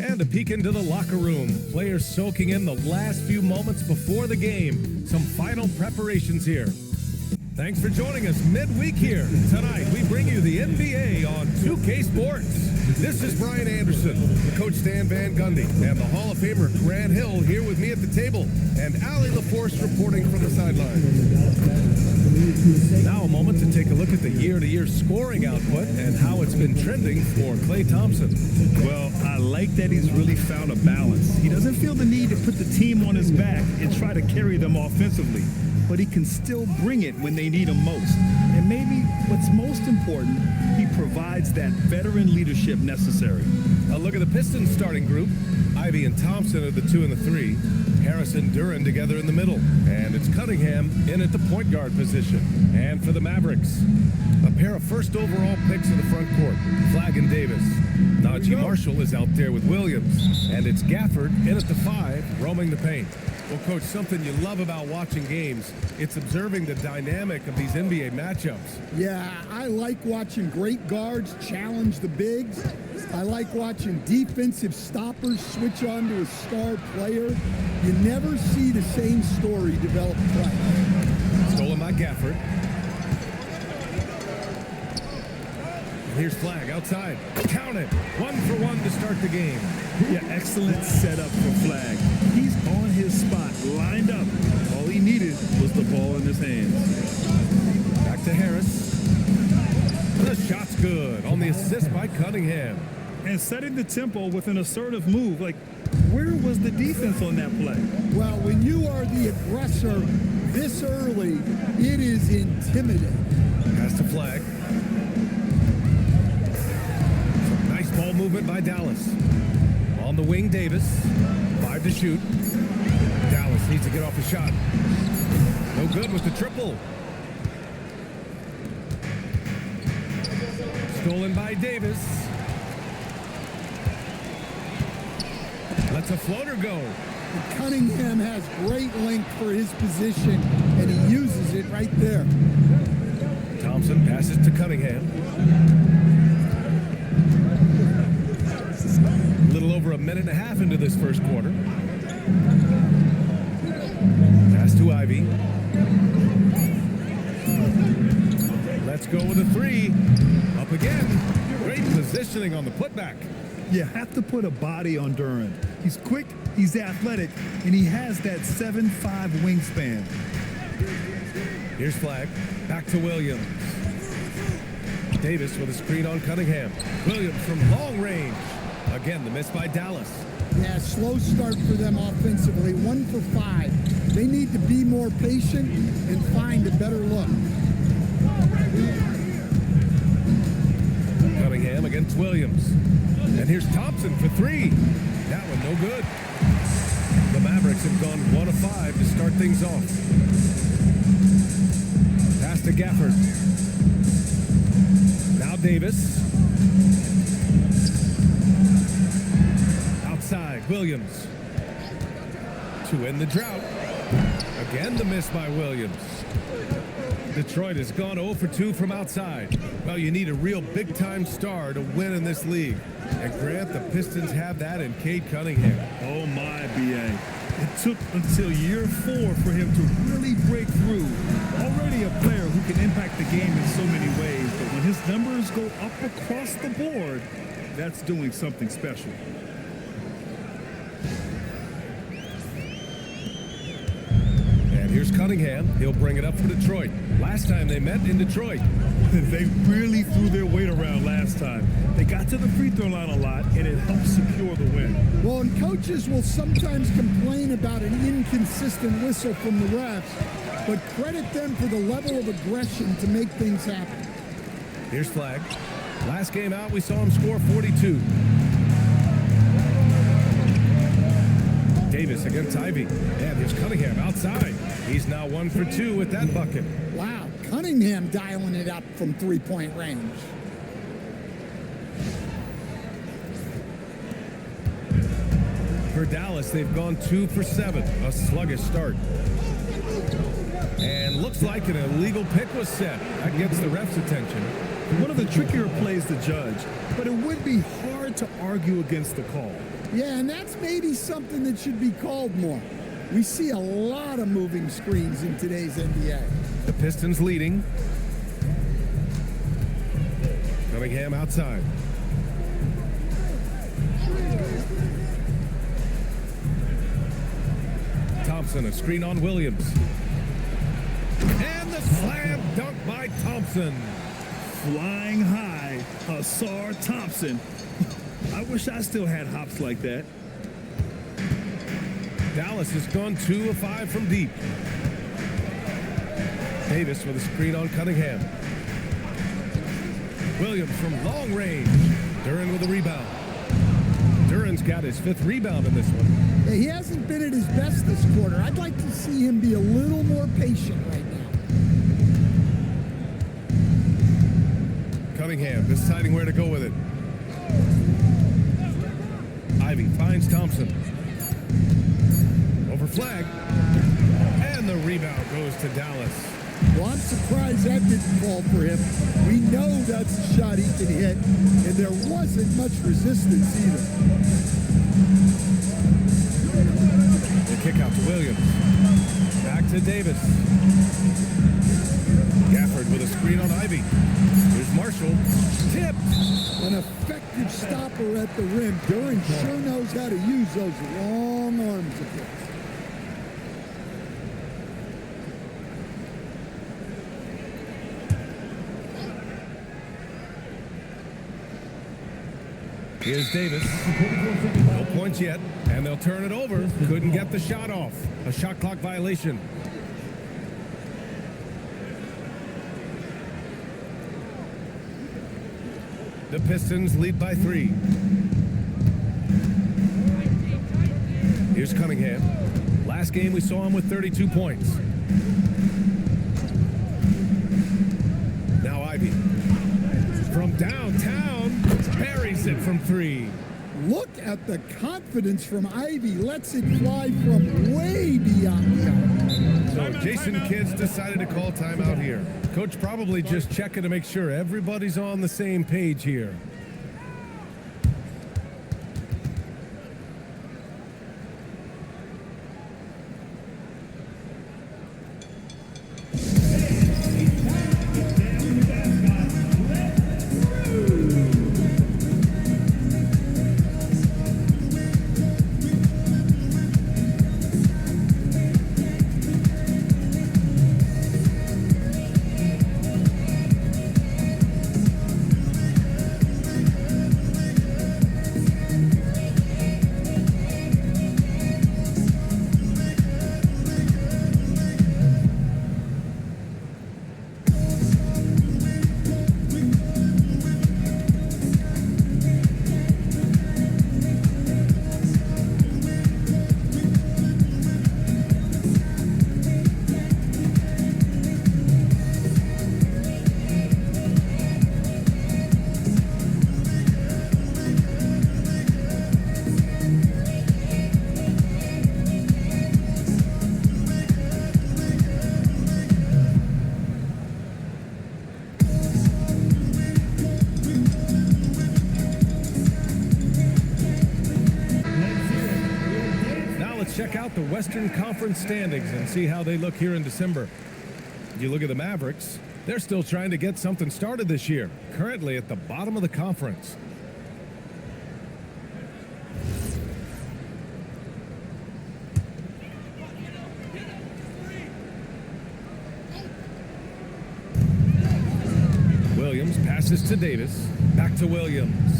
And a peek into the locker room. Players soaking in the last few moments before the game. Some final preparations here. Thanks for joining us midweek here. Tonight, we bring you the NBA on 2K Sports. This is Brian Anderson, Coach Stan Van Gundy, and the Hall of Famer Grant Hill here with me at the table, and Allie LaForce reporting from the sideline. Now a moment to take a look at the year-to-year scoring output and how it's been trending for Klay Thompson. Well, I like that he's really found a balance. He doesn't feel the need to put the team on his back and try to carry them offensively, but he can still bring it when they need him most. And maybe what's most important, he provides that veteran leadership necessary. A look at the Pistons starting group. Ivy and Thompson are the 2 and the 3. Harris and Duran together in the middle. And it's Cunningham in at the point guard position. And for the Mavericks, a pair of first overall picks in the front court, Flagg and Davis. Najee Marshall is out there with Williams. And it's Gafford in at the 5, roaming the paint. Well, Coach, something you love about watching games, it's observing the dynamic of these NBA matchups. Yeah, I like watching great guards challenge the bigs. I like watching defensive stoppers switch on to a star player. You never see the same story develop twice. Stolen by Gafford. Here's Flagg outside. Count it. 1 for 1 to start the game. Yeah, excellent setup for Flagg. He's on his spot, lined up. All he needed was the ball in his hands. Back to Harris. The shot's good on the assist by Cunningham. And setting the tempo with an assertive move. Like, where was the defense on that play? Well, when you are the aggressor this early, it is intimidating. Pass to Flagg. Nice ball movement by Dallas. On the wing, Davis. 5 to shoot. Dallas needs to get off the shot. No good with the triple. Stolen by Davis. Lets a floater go. Cunningham has great length for his position, and he uses it right there. Thompson passes to Cunningham. A little over a minute and a half into this first quarter. Pass to Ivy. Let's go with a 3. Up again. Great positioning on the putback. You have to put a body on Duran. He's quick, he's athletic, and he has that 7'5" wingspan. Here's Flagg. Back to Williams. Davis with a screen on Cunningham. Williams from long range. Again, the miss by Dallas. Yeah, slow start for them offensively. 1 for 5. They need to be more patient and find a better look. Cunningham against Williams. And here's Thompson for 3. That one no good. The Mavericks have gone 1 of 5 to start things off. Pass to Gafford. Now Davis. Outside, Williams. To end the drought. Again, the miss by Williams. Detroit has gone 0 for 2 from outside. Well, you need a real big-time star to win in this league. And Grant, the Pistons have that in Cade Cunningham. Oh my, B.A. It took until year 4 for him to really break through. Already a player who can impact the game in so many ways, but when his numbers go up across the board, that's doing something special. And here's Cunningham. He'll bring it up for Detroit. Last time they met in Detroit. They really threw their weight around last time. They got to the free throw line a lot, and it helped secure the win. Well, and coaches will sometimes complain about an inconsistent whistle from the refs, but credit them for the level of aggression to make things happen. Here's Flagg. Last game out, we saw him score 42. Davis against Ivy. And here's Cunningham outside. He's now 1 for 2 with that bucket. Wow, Cunningham dialing it up from three-point range. For Dallas, they've gone 2 for 7. A sluggish start. And looks like an illegal pick was set. That gets the ref's attention. One of the trickier plays to judge, but it would be hard to argue against the call. Yeah, and that's maybe something that should be called more. We see a lot of moving screens in today's NBA. The Pistons leading. Cunningham outside. Thompson, a screen on Williams. And the slam dunk by Thompson. Flying high, Hasar Thompson. I wish I still had hops like that. Dallas has gone 2 of 5 from deep. Davis with a screen on Cunningham. Williams from long range. Duran with a rebound. Duran's got his 5th rebound in this one. Yeah, he hasn't been at his best this quarter. I'd like to see him be a little more patient right now. Cunningham deciding where to go with it. Ivy finds Thompson. Over flag. And the rebound goes to Dallas. Well, I'm surprised that didn't fall for him. We know that's a shot he can hit, and there wasn't much resistance either. The kick out to Williams. Back to Davis. Gafford with a screen on Ivy. Here's Marshall. Tipped. An effective stopper at the rim. Duran sure knows how to use those long arms of his. Here's Davis. No points yet, and they'll turn it over. Couldn't get the shot off. A shot clock violation. The Pistons lead by 3. Here's Cunningham. Last game we saw him with 32 points. Now Ivy. From downtown, buries it from 3. Look at the confidence from Ivy. Lets it fly from way beyond the arc. So Jason Kidd's decided to call timeout here. Coach probably just checking to make sure everybody's on the same page here. Check out the Western Conference standings and see how they look here in December. You look at the Mavericks, they're still trying to get something started this year, currently at the bottom of the conference. Williams passes to Davis, back to Williams.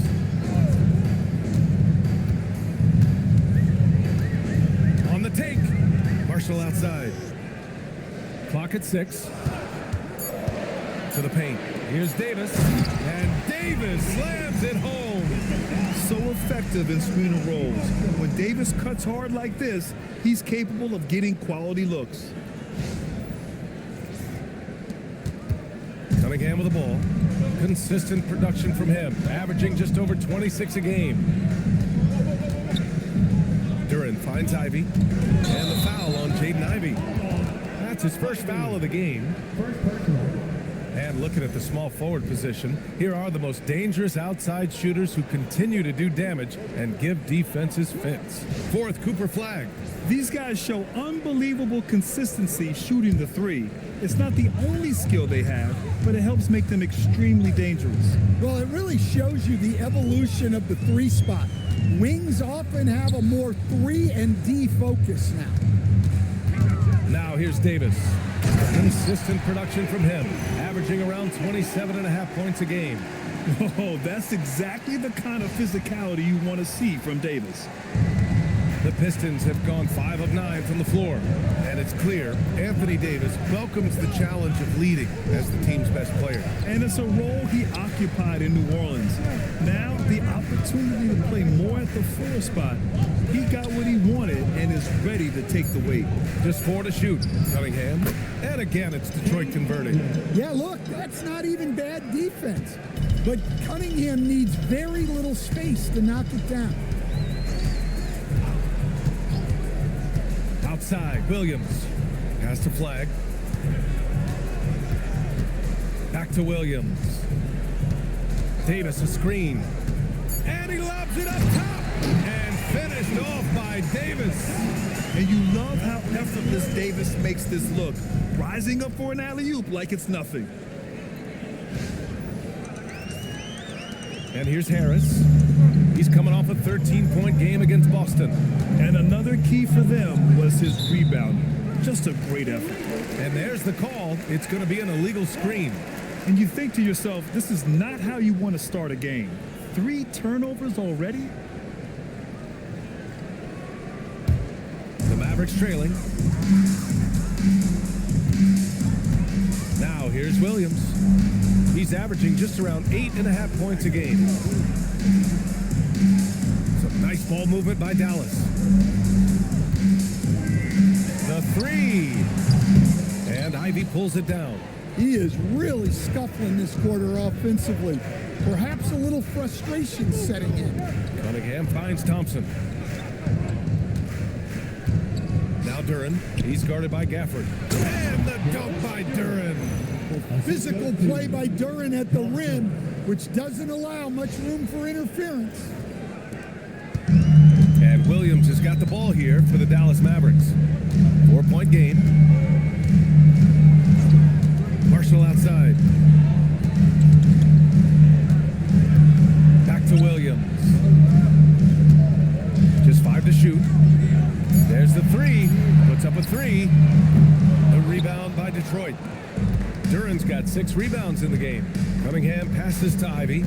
On the take, Marshall outside. Clock at 6. To the paint. Here's Davis, and Davis slams it home. So effective in screen and rolls. When Davis cuts hard like this, he's capable of getting quality looks. Cunningham with the ball. Consistent production from him, averaging just over 26 a game. Duran finds Ivy, and the foul on Jaden Ivey. That's his first foul of the game. And Looking at the small forward position, here are the most dangerous outside shooters who continue to do damage and give defenses fits. Fourth, Cooper Flag. These guys show unbelievable consistency shooting the three. It's not the only skill they have, but it helps make them extremely dangerous. Well, it really shows you the evolution of the three spot. Wings often have a more 3 and D focus now. Now here's Davis. Consistent production from him, averaging around 27.5 points a game. Oh, that's exactly the kind of physicality you want to see from Davis. The Pistons have gone 5 of 9 from the floor, and it's clear Anthony Davis welcomes the challenge of leading as the team's best player. And it's a role he occupied in New Orleans. Now, the opportunity to play more at the 4 spot. He got what he wanted and is ready to take the weight. Just 4 to shoot. Cunningham. And again, it's Detroit converting. Yeah, look, that's not even bad defense. But Cunningham needs very little space to knock it down. Outside, Williams. Pass to Flag. Back to Williams. Davis, a screen. And he lobs it up top. And finished off by Davis. And you love how effortless Davis makes this look, rising up for an alley-oop like it's nothing. And here's Harris. He's coming off a 13-point game against Boston. And another key for them was his rebounding. Just a great effort. And there's the call. It's going to be an illegal screen. And you think to yourself, this is not how you want to start a game. 3 turnovers already? The Mavericks trailing. Now here's Williams. He's averaging just around 8.5 points a game. Some nice ball movement by Dallas. The 3. And Ivy pulls it down. He is really scuffling this quarter offensively. Perhaps a little frustration setting in. Cunningham finds Thompson. Now Duren. He's guarded by Gafford. And the dunk by Duren. Physical play by Duren at the rim, which doesn't allow much room for interference. And Williams has got the ball here for the Dallas Mavericks. 4-point game. Marshall outside. Back to Williams. Just 5 to shoot. There's the 3. Puts up a 3. The rebound by Detroit. Duren's got 6 rebounds in the game. Cunningham passes to Ivy.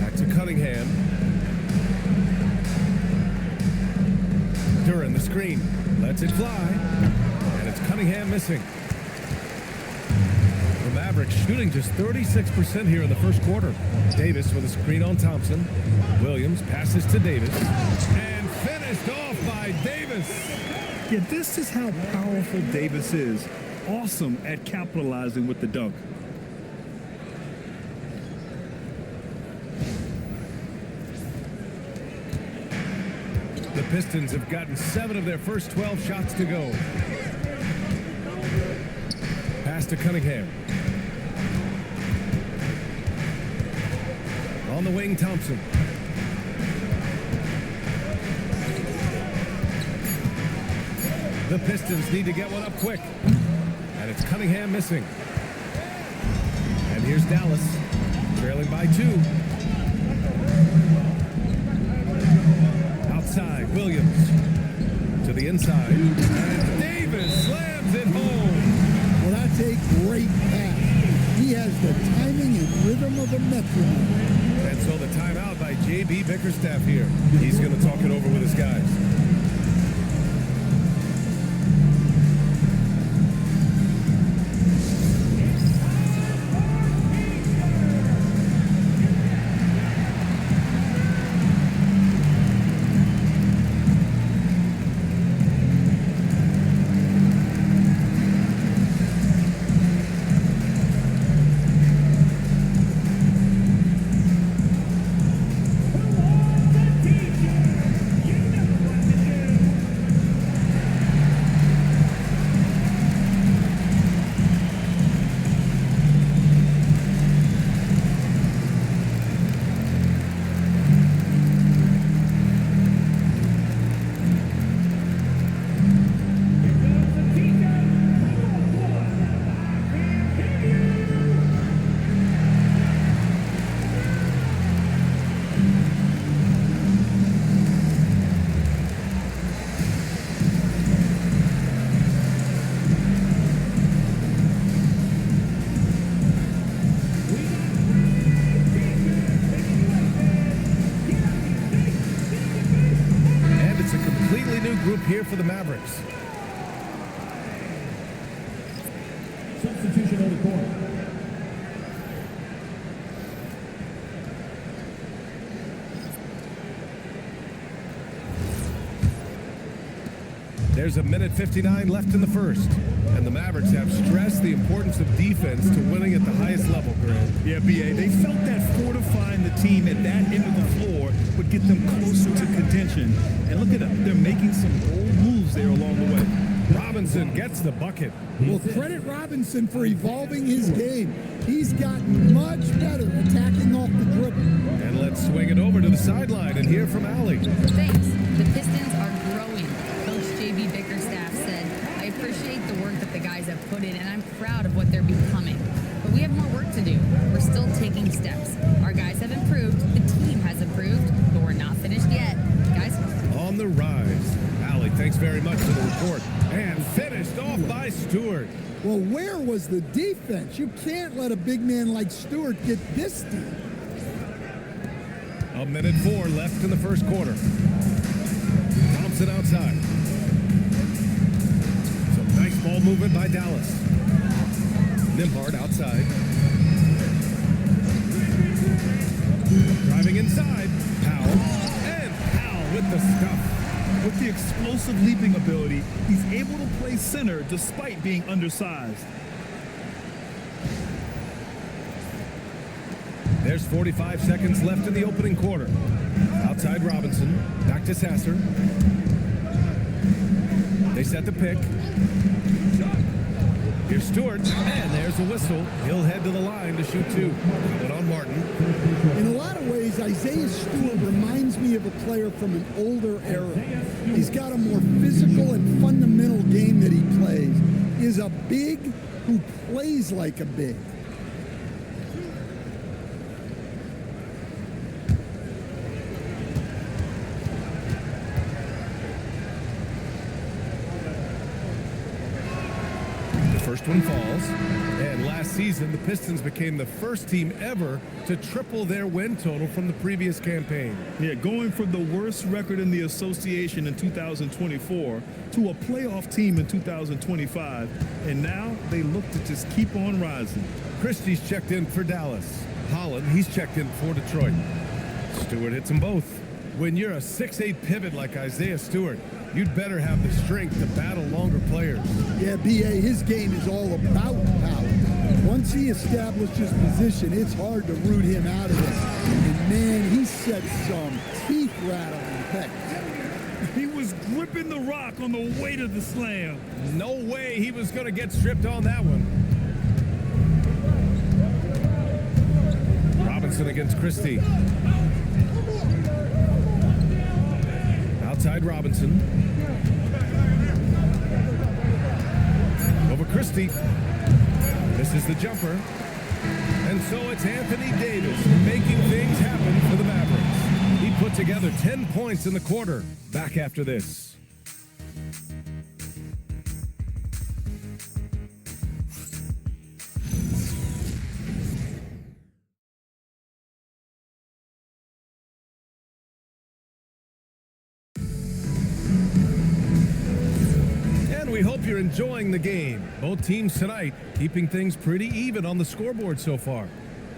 Back to Cunningham. Duren, the screen. Lets it fly. And it's Cunningham missing. The Mavericks shooting just 36% here in the first quarter. Davis with a screen on Thompson. Williams passes to Davis. And finished off by Davis. Yeah, this is how powerful Davis is. Awesome at capitalizing with the dunk. The Pistons have gotten 7 of their first 12 shots to go. Pass to Cunningham. On the wing, Thompson. The Pistons need to get one up quick. And it's Cunningham missing. And here's Dallas, trailing by 2. Outside, Williams. To the inside. And Davis slams it home. Well, that's a great pass. He has the timing and rhythm of a metronome. And so the timeout by J.B. Bickerstaff here. He's going to talk it over with his guys. the Mavericks. Substitution on the court. There's a minute 59 left in the first. And the Mavericks have stressed the importance of defense to winning at the highest level, Grant. Yeah, B.A., they felt that fortifying the team at that end of the floor would get them closer to contention. And look at them. They're making some bold moves there along the way. Robinson gets the bucket. Well, credit Robinson for evolving his game. He's gotten much better attacking off the dribble. And let's swing it over to the sideline and hear from Allie. Thanks. The Pistons are growing. Coach J.B. Bickerstaff said, I appreciate the work that the guys have put in, and I'm proud of what they're becoming. But we have more work to do. We're still taking steps. Our guys have improved. The team has improved, but we're not finished yet. Guys? On the rise. Allie, thanks very much for the report. And finished off by Stewart. Well, where was the defense? You can't let a big man like Stewart get this deep. A minute 4 left in the first quarter. Thompson outside. Some nice ball movement by Dallas. Nimhard outside. Driving inside. Powell. And Powell with the stuff. With the explosive leaping ability, he's able to play center despite being undersized. There's 45 seconds left in the opening quarter. Outside Robinson. Back to Sasser. They set the pick. Here's Stewart. And there's a whistle. He'll head to the line to shoot 2. But on Martin. In a lot of ways, Isaiah Stewart reminds me of a player from an older era. He's got a more physical and fundamental game that he plays. He is a big who plays like a big. First one falls. And last season, the Pistons became the first team ever to triple their win total from the previous campaign. Yeah, going from the worst record in the association in 2024 to a playoff team in 2025. And now they look to just keep on rising. Christie's checked in for Dallas. Holland, he's checked in for Detroit. Stewart hits them both. When you're a 6'8" pivot like Isaiah Stewart, you'd better have the strength to battle longer players. Yeah, B.A., his game is all about power. Once he establishes position, it's hard to root him out of it. And, man, he set some teeth-rattling picks. He was gripping the rock on the way to the slam. No way he was going to get stripped on that one. Robinson against Christie. Outside Robinson. Over Christie. Misses the jumper. And so it's Anthony Davis making things happen for the Mavericks. He put together 10 points in the quarter. Back after this. We hope you're enjoying the game. Both teams tonight keeping things pretty even on the scoreboard so far.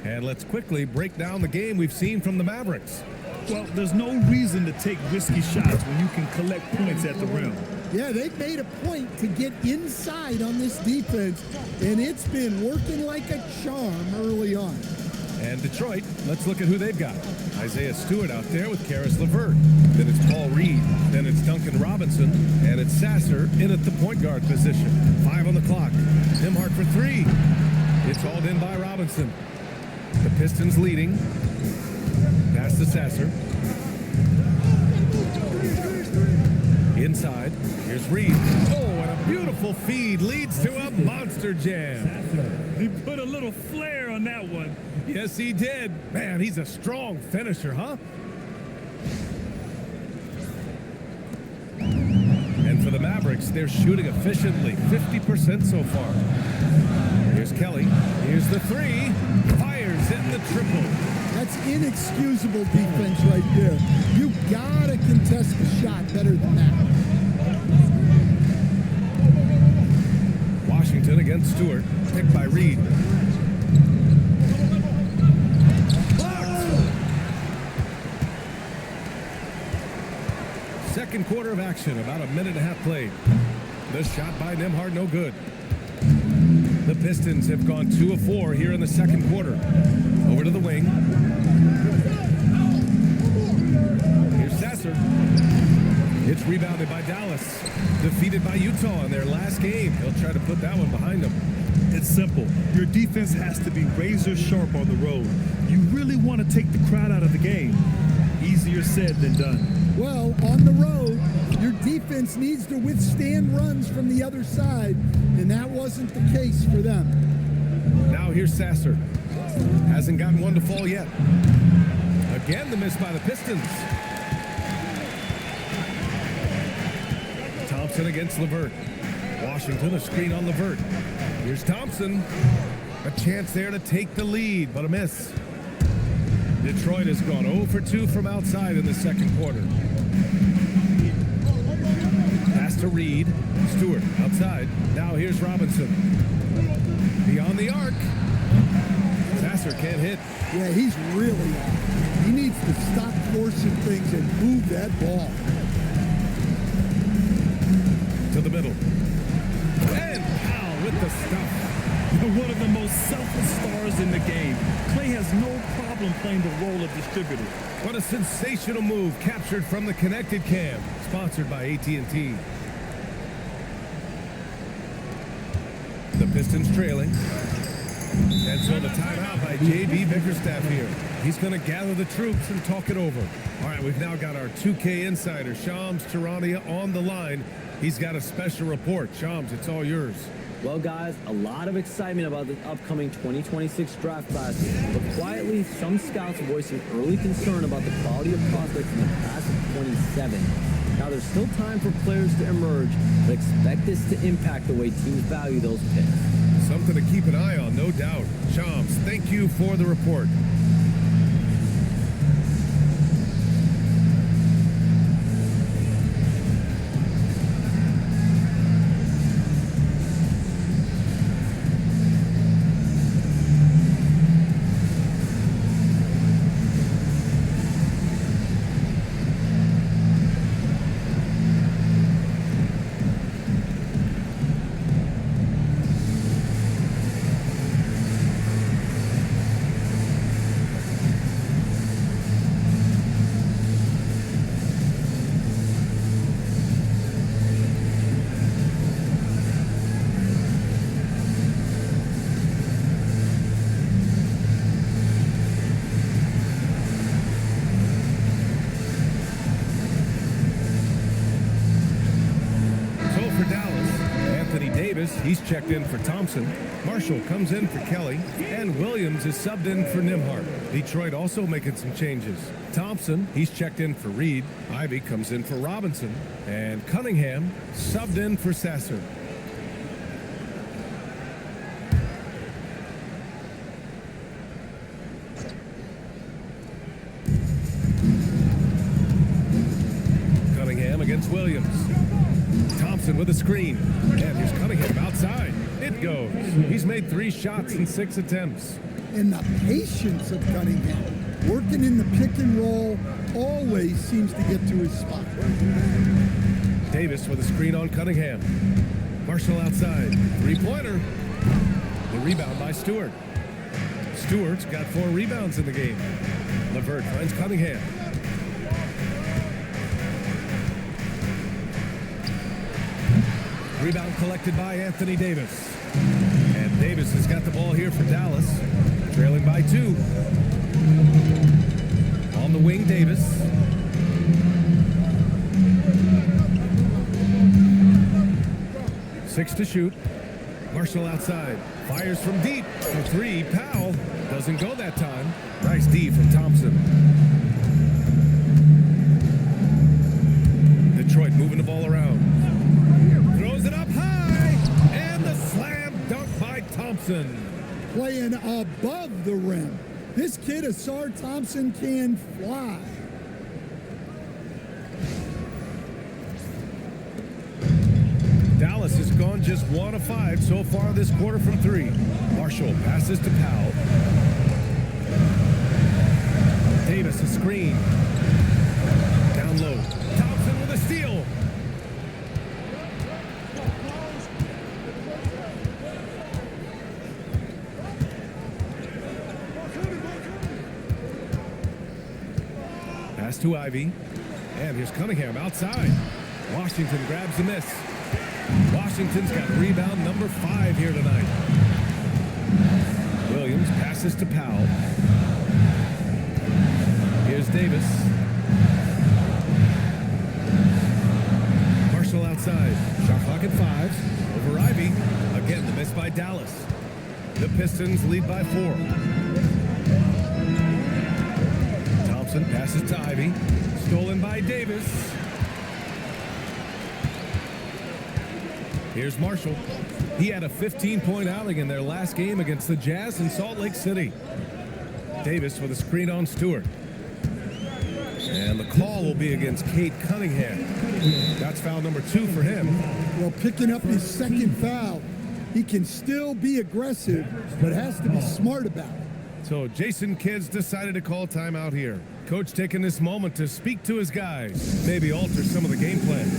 And let's quickly break down the game we've seen from the Mavericks. Well, there's no reason to take risky shots when you can collect points at the rim. Yeah, they've made a point to get inside on this defense, and it's been working like a charm early on. And Detroit, let's look at who they've got. Isaiah Stewart out there with Karis LeVert. Then it's Paul Reed. Then it's Duncan Robinson. And it's Sasser in at the point guard position. 5 on the clock. Nimhard for 3. It's hauled in by Robinson. The Pistons leading. Pass to Sasser. Inside. Here's Reed. Oh, and a beautiful feed leads to a monster jam. He put a little flair on that one. Yes, he did. Man, he's a strong finisher, huh? And for the Mavericks, they're shooting efficiently, 50% so far. Here's Kelly. Here's the 3. Fires hitting the triple. That's inexcusable defense right there. You gotta contest the shot better than that. Washington against Stewart. Picked by Reed. Second quarter of action, about a minute and a half played. The shot by Nembhard, no good. The Pistons have gone 2 of 4 here in the second quarter. Over to the wing. Here's Sasser. It's rebounded by Dallas. Defeated by Utah in their last game. He'll try to put that one behind them. It's simple. Your defense has to be razor sharp on the road. You really want to take the crowd out of the game. Easier said than done. Well, on the road, your defense needs to withstand runs from the other side, and that wasn't the case for them. Now here's Sasser. Hasn't gotten one to fall yet. Again, the miss by the Pistons. Thompson against LeVert. Washington, a screen on LeVert. Here's Thompson. A chance there to take the lead, but a miss. Detroit has gone 0 for 2 from outside in the second quarter. Pass to Reed. Stewart outside. Now here's Robinson. Beyond the arc. Sasser can't hit. Yeah, he's really off. He needs to stop forcing things and move that ball. To the middle. And Powell with the stuff. One of the most selfless stars in the game. Clay has no problem playing the role of distributor. What a sensational move captured from the connected cam. Sponsored by AT&T. The Pistons trailing. And so the timeout by J.B. Bickerstaff here. He's going to gather the troops and talk it over. All right, we've now got our 2K insider, Shams Charania, on the line. He's got a special report. Shams, it's all yours. Well, guys, a lot of excitement about the upcoming 2026 draft class, but quietly, some scouts voicing early concern about the quality of prospects in the class of 27. Now, there's still time for players to emerge, but expect this to impact the way teams value those picks. Something to keep an eye on, no doubt. Shams, thank you for the report. He's checked in for Thompson. Marshall comes in for Kelly. And Williams is subbed in for Nembhard. Detroit also making some changes. Thompson, he's checked in for Reed. Ivy comes in for Robinson. And Cunningham subbed in for Sasser. Cunningham against Williams. Thompson with a screen. And here's Cunningham outside. It goes. He's made 3 shots in 6 attempts. And the patience of Cunningham, working in the pick and roll, always seems to get to his spot. Davis with a screen on Cunningham. Marshall outside. 3-pointer. The rebound by Stewart. Stewart's got 4 rebounds in the game. LeVert finds Cunningham. Rebound collected by Anthony Davis. And Davis has got the ball here for Dallas. Trailing by 2. On the wing, Davis. Six to shoot. Marshall outside. Fires from deep for 3. Powell doesn't go that time. Nice D from Thompson. Detroit moving the ball around. Throws it up high. And the slam dunk by Thompson. Playing above the rim. This kid, Asar Thompson, can fly. Dallas has gone just 1 of 5 so far this quarter from 3. Marshall passes to Powell. Davis a screen. Down low. Thompson with a steal. Pass to Ivy. And here's Cunningham outside. Washington grabs the miss. Washington's got rebound number 5 here tonight. Williams passes to Powell. Here's Davis. Marshall outside. Shot clock at 5. Over Ivy. Again, the miss by Dallas. The Pistons lead by 4. Thompson passes to Ivy. Stolen by Davis. Here's Marshall. He had a 15-point outing in their last game against the Jazz in Salt Lake City. Davis with a screen on Stewart. And the call will be against Cade Cunningham. That's foul number 2 for him. Well, picking up his second foul, he can still be aggressive, but has to be smart about it. So Jason Kidd's decided to call timeout here. Coach taking this moment to speak to his guys, maybe alter some of the game plan.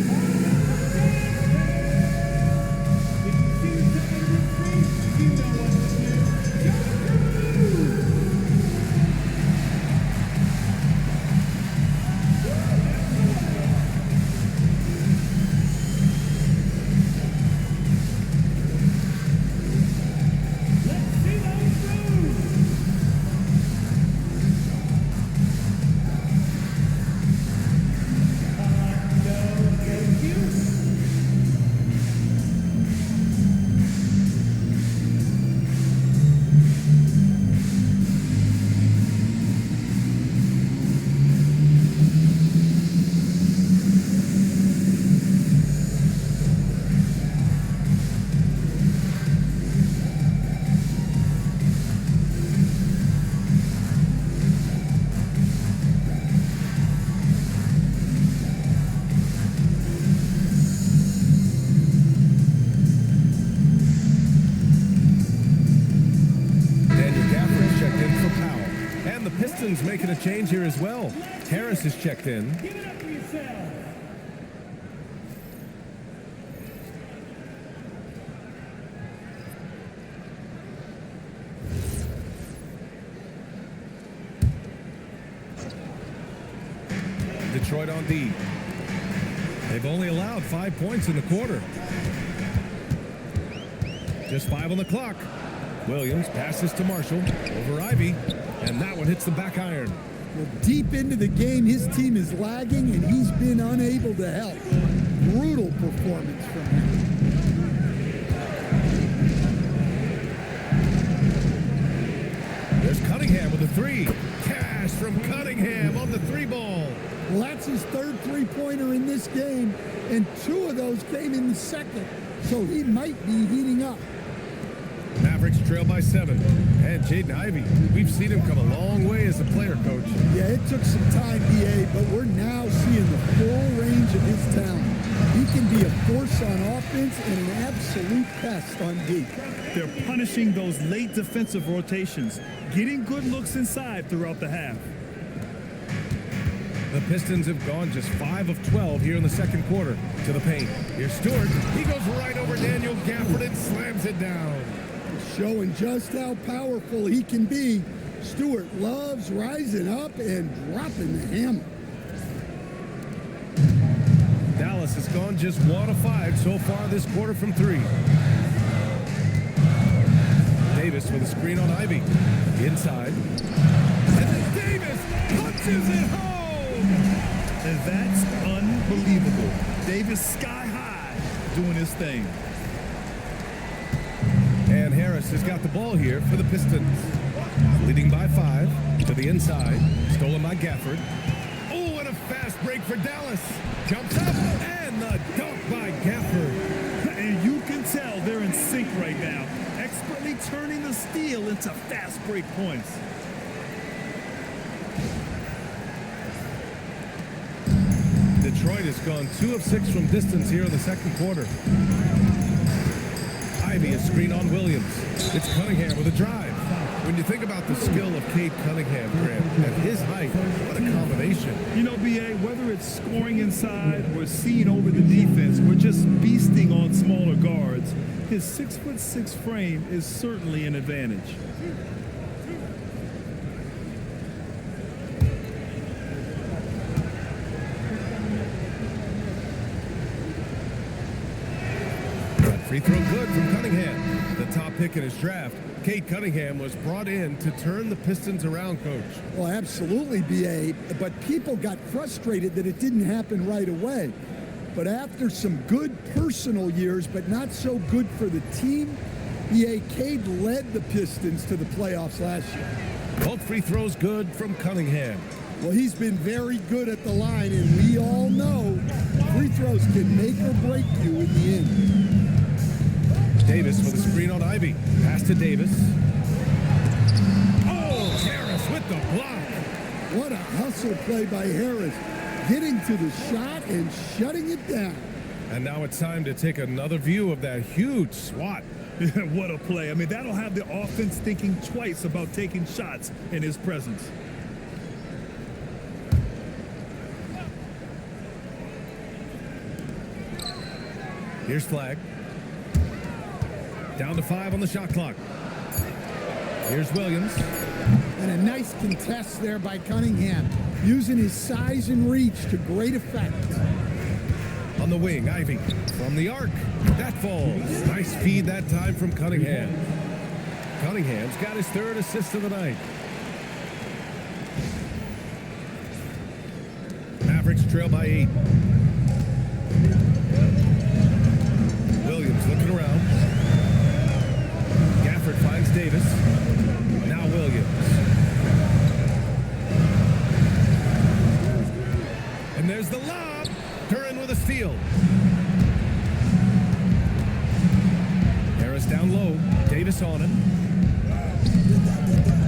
Pistons making a change here as well. Harris is checked in. Detroit on D. They've only allowed 5 points in the quarter. Just 5 on the clock. Williams passes to Marshall over Ivy, and that one hits the back iron. Well, deep into the game, his team is lagging, and he's been unable to help. Brutal performance from him. There's Cunningham with a 3. Cash from Cunningham on the 3-ball. Well, that's his third three-pointer in this game, and 2 of those came in the second, so he might be heating up. Mavericks trail by 7. And Jaden Ivey, we've seen him come a long way as a player, Coach. Yeah, it took some time, BA, but we're now seeing the full range of his talent. He can be a force on offense and an absolute pest on D. They're punishing those late defensive rotations, getting good looks inside throughout the half. The Pistons have gone just 5 of 12 here in the second quarter. To the paint. Here's Stewart. He goes right over Daniel Gafford and slams it down. Showing just how powerful he can be. Stewart loves rising up and dropping the hammer. Dallas has gone just 1 of 5 so far this quarter from 3. Davis with a screen on Ivy. Inside. And then Davis punches it home! And that's unbelievable. Davis sky high doing his thing. And Harris has got the ball here for the Pistons. Leading by 5 to the inside. Stolen by Gafford. Oh, and a fast break for Dallas. Jumps up and the dunk by Gafford. And you can tell they're in sync right now. Expertly turning the steal into fast break points. Detroit has gone 2 of 6 from distance here in the second quarter. Ivy a screen on Williams. It's Cunningham with a drive. When you think about the skill of Cade Cunningham, Grant, at his height, what a combination. You know, BA, whether it's scoring inside or seeing over the defense or just beasting on smaller guards, his 6'6" frame is certainly an advantage. Free throw good from Cunningham. The top pick in his draft, Cade Cunningham was brought in to turn the Pistons around, Coach. Well, absolutely, B.A., but people got frustrated that it didn't happen right away. But after some good personal years, but not so good for the team, B.A. Cade led the Pistons to the playoffs last year. Both free throws good from Cunningham. Well, he's been very good at the line, and we all know free throws can make or break you in the end. Davis with a screen on Ivy. Pass to Davis. Oh, Harris with the block. What a hustle play by Harris, getting to the shot and shutting it down. And now it's time to take another view of that huge swat. What a play. I mean, that'll have the offense thinking twice about taking shots in his presence. Here's Flag. Down to 5 on the shot clock. Here's Williams. And a nice contest there by Cunningham, using his size and reach to great effect. On the wing, Ivy. From the arc. That falls. Nice feed that time from Cunningham. Cunningham's got his 3rd assist of the night. Mavericks trail by 8. Williams looking around. Gafford finds Davis. Now Williams. And there's the lob. Duran with a steal. Harris down low. Davis on him.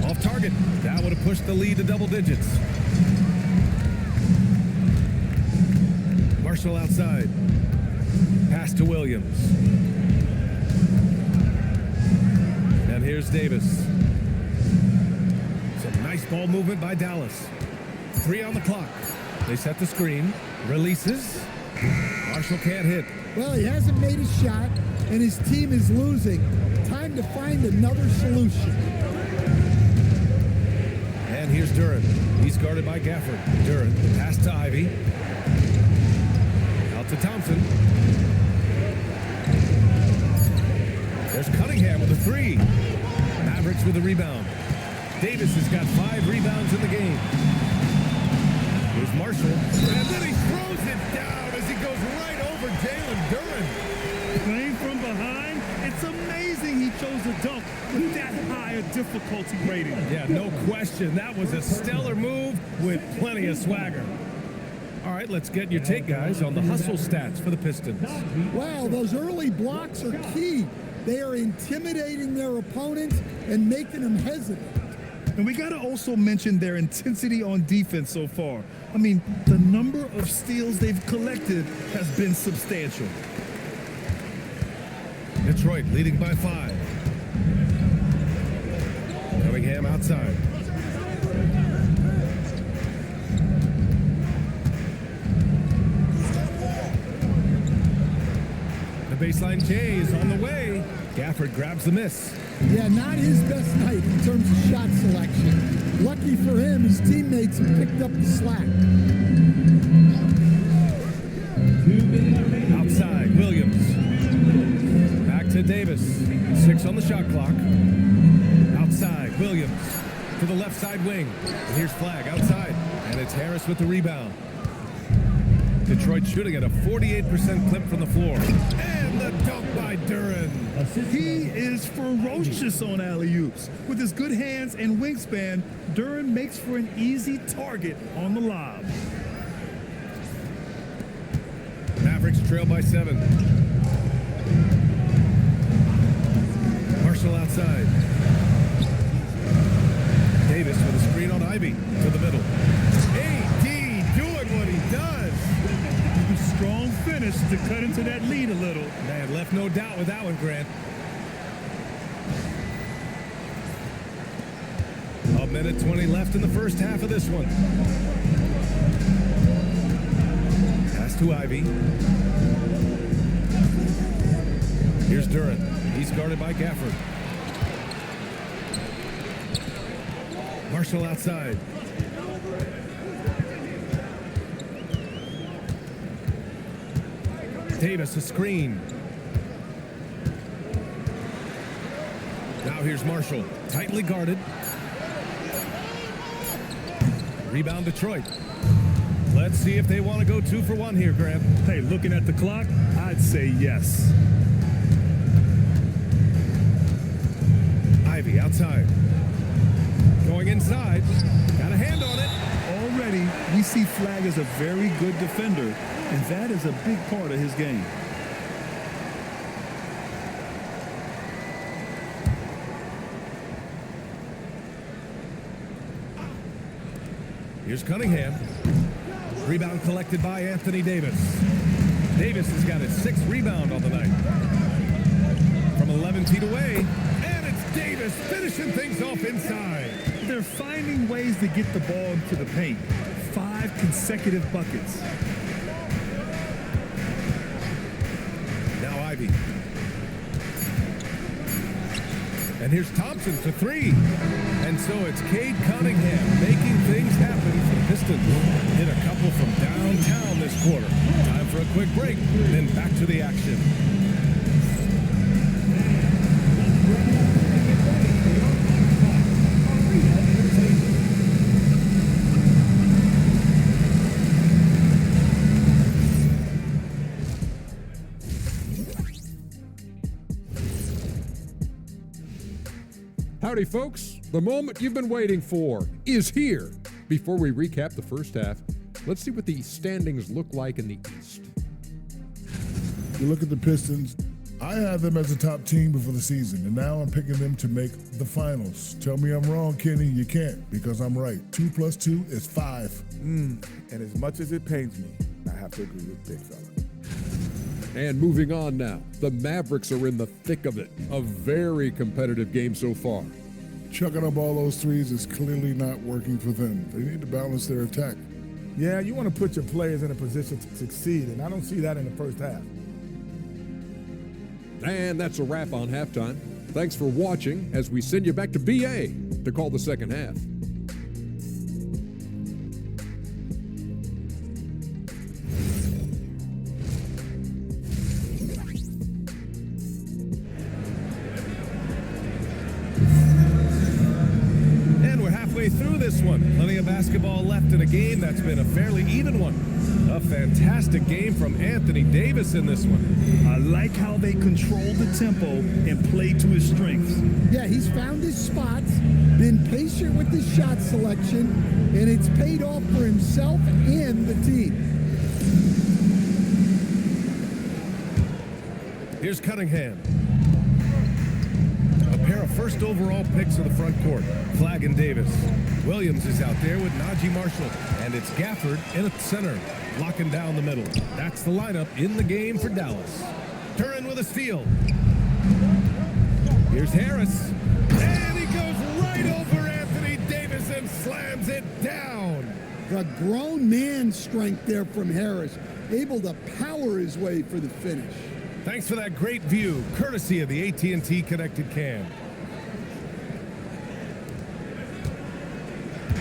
Off target. That would have pushed the lead to double digits. Marshall outside. Pass to Williams. And here's Davis. Some nice ball movement by Dallas. 3 on the clock. They set the screen. Releases. Marshall can't hit. Well, he hasn't made a shot, and his team is losing. Time to find another solution. And here's Duran. He's guarded by Gafford. Duran, pass to Ivy. Out to Thompson. There's Cunningham with a 3. Mavericks with a rebound. Davis has got 5 rebounds in the game. Here's Marshall. And then he throws it down as he goes right over Jalen Duran. Playing from behind, it's amazing he chose a dunk with that high a difficulty rating. Yeah, no question. That was a stellar move with plenty of swagger. All right, let's get your take, guys, on the hustle stats for the Pistons. Wow, those early blocks are key. They are intimidating their opponents and making them hesitant. And we got to also mention their intensity on defense so far. I mean, the number of steals they've collected has been substantial. Detroit leading by 5. Cunningham outside. The baseline J is on the way. Gafford grabs the miss. Yeah, not his best night in terms of shot selection. Lucky for him, his teammates have picked up the slack. Outside, Williams. Back to Davis. 6 on the shot clock. Outside, Williams. To the left side wing. And here's Flag outside. And it's Harris with the rebound. Detroit shooting at a 48% clip from the floor. And the dunk by Duran. He is ferocious on alley-oops. With his good hands and wingspan, Duran makes for an easy target on the lob. Mavericks trail by 7. Marshall outside. Davis with a screen on Ivy to the middle. AD doing what he does. to cut into that lead a little. Man, left no doubt with that one, Grant. A minute 20 left in the first half of this one. Pass to Ivy. Here's Duran. He's guarded by Gafford. Marshall outside. Davis, a screen. Now here's Marshall, tightly guarded. Rebound Detroit. Let's see if they want to go 2 for 1 here, Grant. Hey, looking at the clock, I'd say yes. Ivy outside. Going inside. Got a hand on it. Already, we see Flag as a very good defender, and that is a big part of his game. Here's Cunningham. Rebound collected by Anthony Davis. Davis has got his 6th rebound on the night. From 11 feet away, and it's Davis finishing things off inside. They're finding ways to get the ball into the paint. 5 consecutive buckets. Now Ivy. And here's Thompson for 3. And so it's Cade Cunningham making things happen for the Pistons. Hit a couple from downtown this quarter. Time for a quick break, then back to the action. Howdy, folks. The moment you've been waiting for is here. Before we recap the first half, let's see what the standings look like in the East. You look at the Pistons, I had them as a top team before the season, and now I'm picking them to make the finals. Tell me I'm wrong, Kenny. You can't, because I'm right. 2 + 2 is 5. And as much as it pains me, I have to agree with Big Fella. And moving on now, the Mavericks are in the thick of it. A very competitive game so far. Chucking up all those threes is clearly not working for them. They need to balance their attack. Yeah, you want to put your players in a position to succeed, and I don't see that in the first half. And that's a wrap on halftime. Thanks for watching as we send you back to BA to call the second half. Through this one. Plenty of basketball left in a game that's been a fairly even one. A fantastic game from Anthony Davis in this one. I like how they control the tempo and play to his strengths. Yeah, he's found his spots, been patient with his shot selection, and it's paid off for himself and the team. Here's Cunningham. A pair of first overall picks of the front court. Flag and Davis. Williams is out there with Najee Marshall. And it's Gafford in at center, locking down the middle. That's the lineup in the game for Dallas. Duran with a steal. Here's Harris. And he goes right over Anthony Davis and slams it down. The grown man strength there from Harris, able to power his way for the finish. Thanks for that great view, courtesy of the AT&T Connected Cam.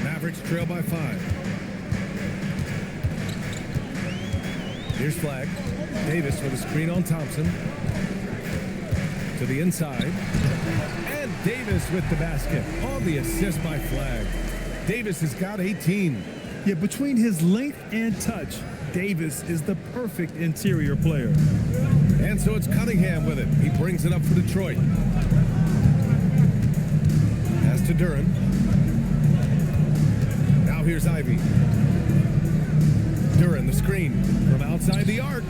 Mavericks trail by 5. Here's Flag. Davis with a screen on Thompson. To the inside. And Davis with the basket on the assist by Flag. Davis has got 18. Yeah, between his length and touch, Davis is the perfect interior player. And so it's Cunningham with it. He brings it up for Detroit. Pass to Duran. Now here's Ivy. Duran, the screen from outside the arc.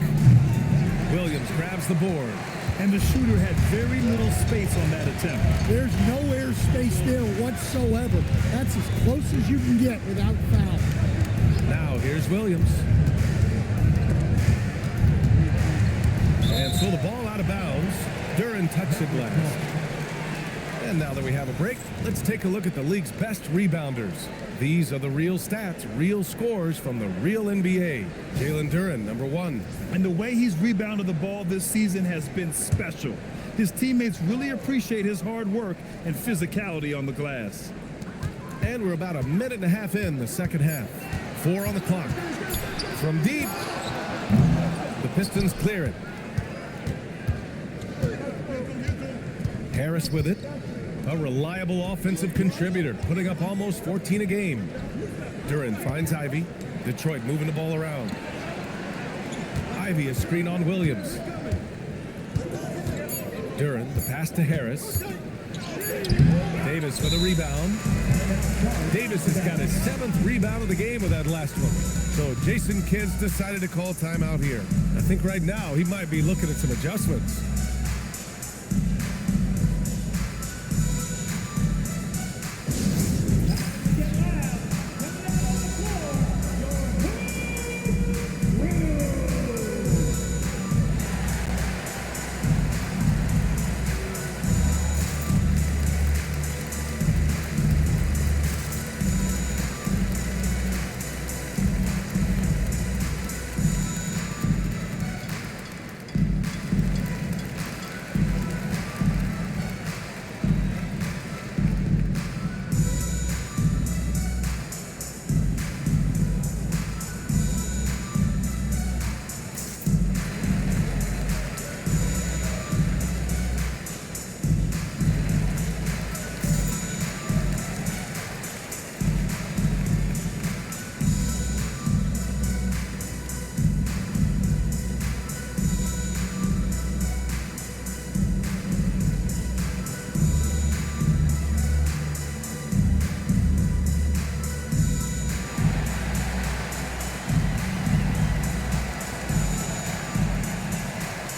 Williams grabs the board. And the shooter had very little space on that attempt. There's no air space there whatsoever. That's as close as you can get without foul. Now here's Williams. So the ball out of bounds. Duran touched it last. And now that we have a break, let's take a look at the league's best rebounders. These are the real stats, real scores from the real NBA. Jalen Duran, number 1. And the way he's rebounded the ball this season has been special. His teammates really appreciate his hard work and physicality on the glass. And we're about a minute and a half in the second half. 4 on the clock. From deep, the Pistons clear it. Harris with it. A reliable offensive contributor, putting up almost 14 a game. Duran finds Ivy. Detroit moving the ball around. Ivy a screen on Williams. Duran, the pass to Harris. Davis for the rebound. Davis has got his 7th rebound of the game with that last one. So Jason Kidd's decided to call timeout here. I think right now he might be looking at some adjustments.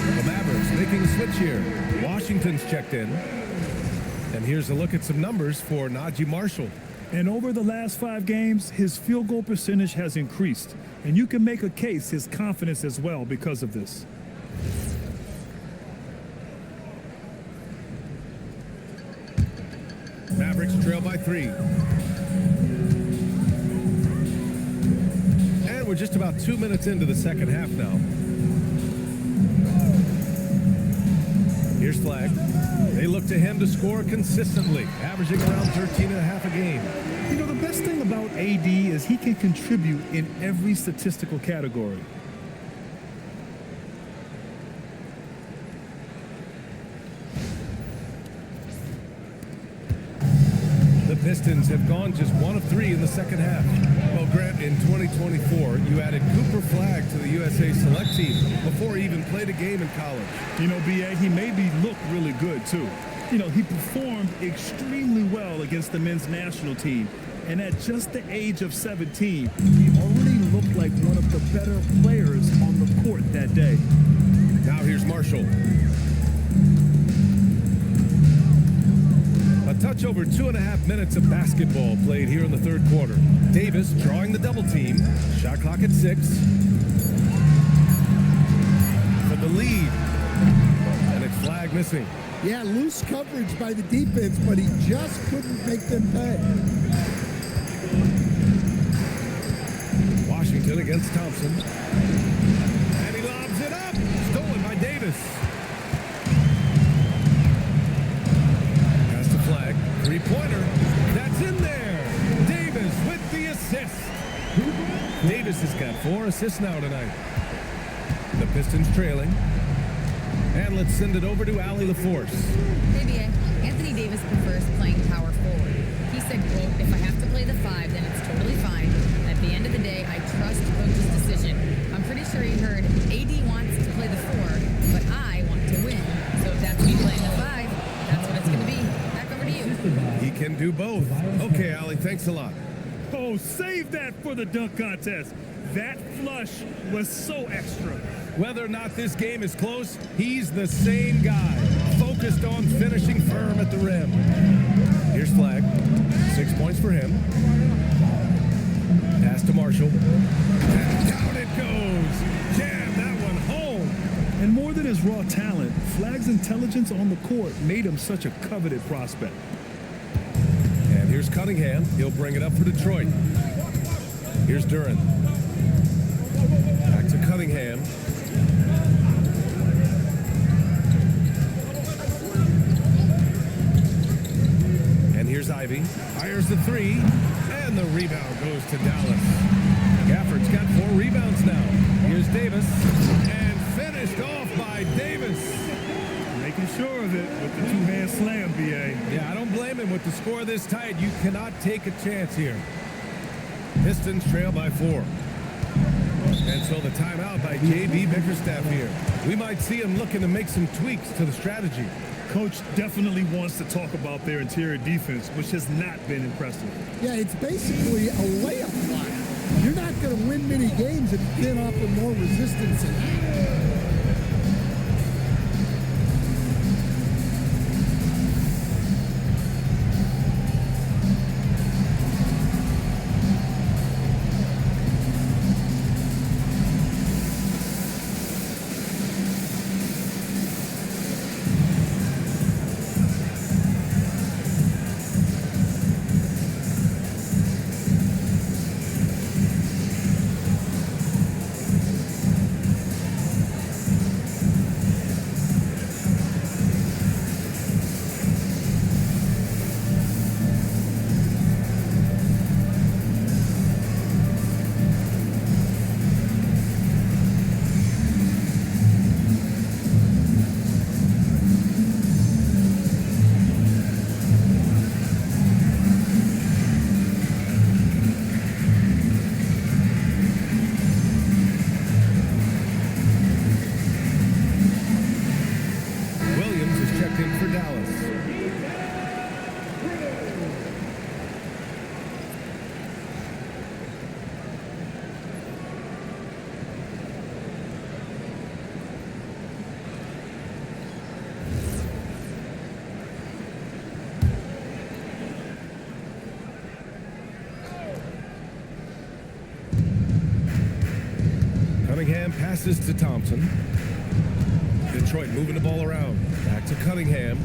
The Mavericks making a switch here. Washington's checked in. And here's a look at some numbers for Najee Marshall. And over the last 5 games, his field goal percentage has increased. And you can make a case his confidence as well because of this. Mavericks trail by 3. And we're just about 2 minutes into the second half now. Here's Flag. They look to him to score consistently, averaging around 13.5 a game. You know, the best thing about AD is he can contribute in every statistical category. The Pistons have gone just 1 of 3 in the second half. Well, Grant, in 2024, you added Cooper Flag to the USA Select team before he even played a game in college. You know, B.A., he made me look really good, too. You know, he performed extremely well against the men's national team. And at just the age of 17, he already looked like one of the better players on the court that day. Now here's Marshall. A touch over 2.5 minutes of basketball played here in the third quarter. Davis drawing the double team. Shot clock at 6. For the lead. And it's Flag missing. Yeah, loose coverage by the defense, but he just couldn't make them pay. Washington against Thompson. And he lobs it up. Stolen by Davis. Pass to Flag. 3-pointer. That's in there. Davis with the assist. Davis has got 4 assists now tonight. The Pistons trailing. And let's send it over to Allie LaForce. Hey, B.A. Anthony Davis prefers playing power forward. He said, quote, "If I have to play the 5, then it's totally fine. At the end of the day, I trust coach's decision." I'm pretty sure he heard AD wants to play the 4, but I want to win. So if that's me playing the 5, that's what it's going to be. Back over to you. He can do both. Okay, Allie, thanks a lot. Oh, save that for the dunk contest. That flush was so extra. Whether or not this game is close, he's the same guy, focused on finishing firm at the rim. Here's Flag. 6 points for him. Pass to Marshall. And down it goes. Jam that one home. And more than his raw talent, Flagg's intelligence on the court made him such a coveted prospect. And here's Cunningham. He'll bring it up for Detroit. Here's Duran. Back to Cunningham. And here's Ivy. Fires the three. And the rebound goes to Dallas. Gafford's got 4 rebounds now. Here's Davis. And finished off by Davis. Making sure of it with the two-hand slam, B.A. Yeah, I don't blame him with the score this tight. You cannot take a chance here. Pistons trail by 4. And so the timeout by J.B. Bickerstaff here. We might see him looking to make some tweaks to the strategy. Coach definitely wants to talk about their interior defense, which has not been impressive. Yeah, it's basically a layup line. You're not going to win many games if you can't offer more resistance than that. Cunningham passes to Thompson. Detroit moving the ball around. Back to Cunningham.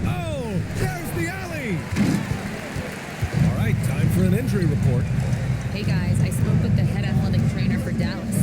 Oh, there's the alley. All right, time for an injury report. Hey guys, I spoke with the head athletic trainer for Dallas.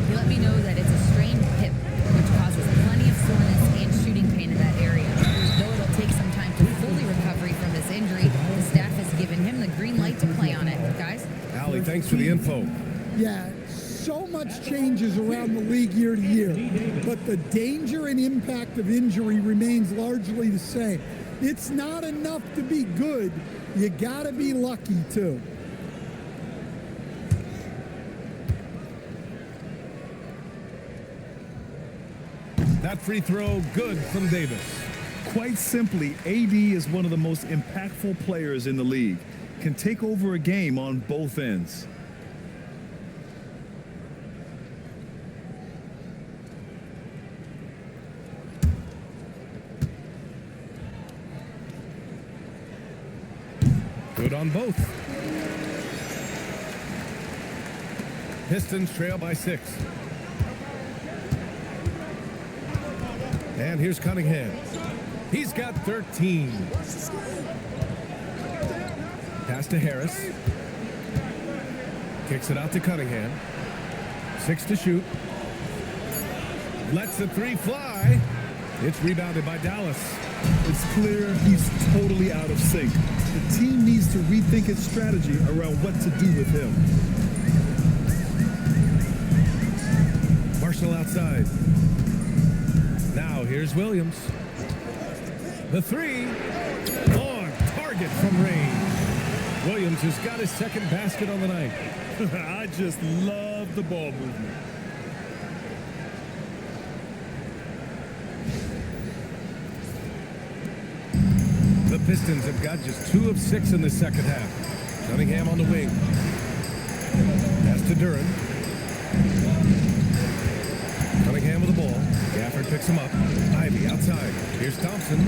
He let me know that it's a strained hip, which causes plenty of soreness and shooting pain in that area. Though it'll take some time to fully recover from this injury, the staff has given him the green light to play on it. Guys? Allie, thanks for the info. Yeah, so much changes around the league year to year, but the danger and impact of injury remains largely the same. It's not enough to be good. You got to be lucky, too. That free throw, good from Davis. Quite simply, AD is one of the most impactful players in the league. Can take over a game on both ends. Good on both. Pistons trail by 6. And here's Cunningham. He's got 13. Pass to Harris. Kicks it out to Cunningham. 6 to shoot. Lets the 3 fly. It's rebounded by Dallas. It's clear he's totally out of sync. The team needs to rethink its strategy around what to do with him. Marshall outside. Now here's Williams. The 3 on target from range. Williams has got his second basket on the night. I just love the ball movement. The Pistons have got just 2 of 6 in the second half. Cunningham on the wing. Pass to Duran. Cunningham with the ball. Gafford picks him up. Ivy outside. Here's Thompson.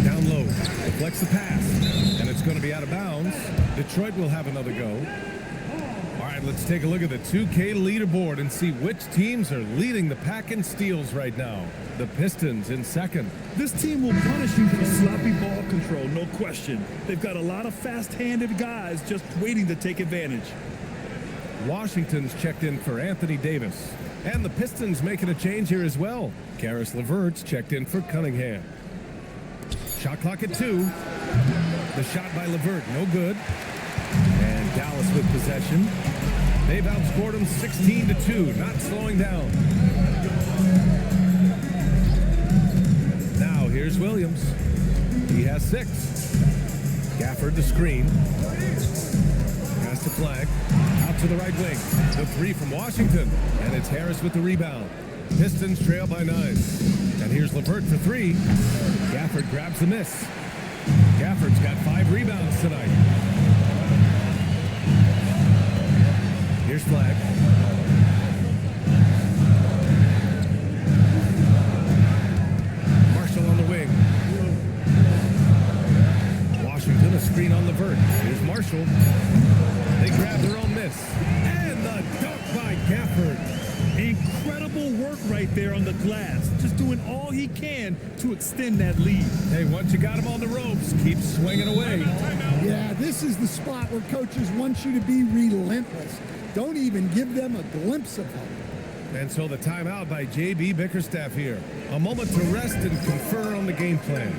Down low. Deflects the pass. And it's going to be out of bounds. Detroit will have another go. All right, right, let's take a look at the 2K leaderboard and see which teams are leading the pack in steals right now. The Pistons in second. This team will punish you for sloppy ball control, no question. They've got a lot of fast-handed guys just waiting to take advantage. Washington's checked in for Anthony Davis. And the Pistons making a change here as well. Karis LeVert's checked in for Cunningham. Shot clock at 2. The shot by LeVert, no good. And Dallas with possession. They've outscored them 16-2, not slowing down. Now here's Williams. He has 6. Gafford the screen. Pass to Flag. Out to the right wing. The 3 from Washington. And it's Harris with the rebound. Pistons trail by 9. And here's LeVert for 3. Gafford grabs the miss. Gafford's got 5 rebounds tonight. Here's Flag. Marshall on the wing. Washington, a screen on LeVert. Here's Marshall. They grab their own miss. And the dunk by Gafford. Incredible work right there on the glass. Just doing all he can to extend that lead. Hey, once you got him on the ropes, keep swinging away. Yeah, this is the spot where coaches want you to be relentless. Don't even give them a glimpse of hope. And so the timeout by J.B. Bickerstaff here. A moment to rest and confer on the game plan.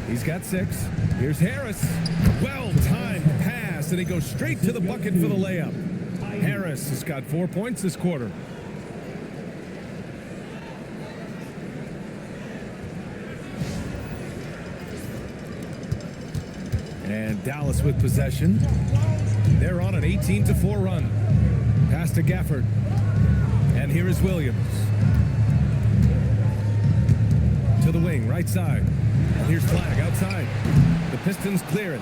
He's got 6. Here's Harris. Well-timed pass, and he goes straight to the bucket for the layup. Harris has got 4 points this quarter. And Dallas with possession. They're on an 18-4 run. Pass to Gafford. And here is Williams. To the wing, right side. And here's Flag outside. The Pistons clear it.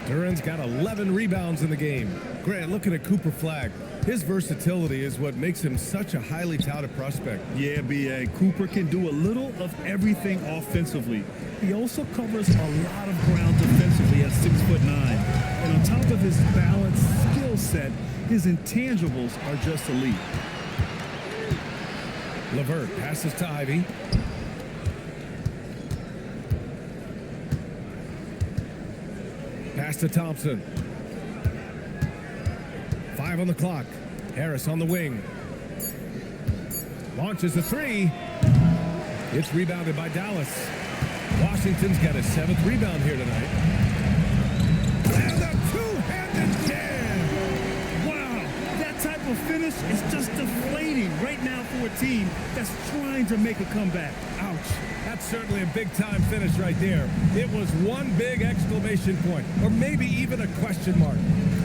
Duran's got 11 rebounds in the game. Grant, looking at Cooper Flag. His versatility is what makes him such a highly touted prospect. Yeah, B.A. Cooper can do a little of everything offensively. He also covers a lot of ground defensively at 6'9". And on top of his balanced skill set, his intangibles are just elite. LeVert passes to Ivy. Pass to Thompson. 5 on the clock. Harris on the wing. Launches a 3. It's rebounded by Dallas. Washington's got his 7th rebound here tonight. And a two-handed jam! Wow, that type of finish is just deflating right now for a team that's trying to make a comeback. Ouch. That's certainly a big-time finish right there. It was one big exclamation point, or maybe even a question mark.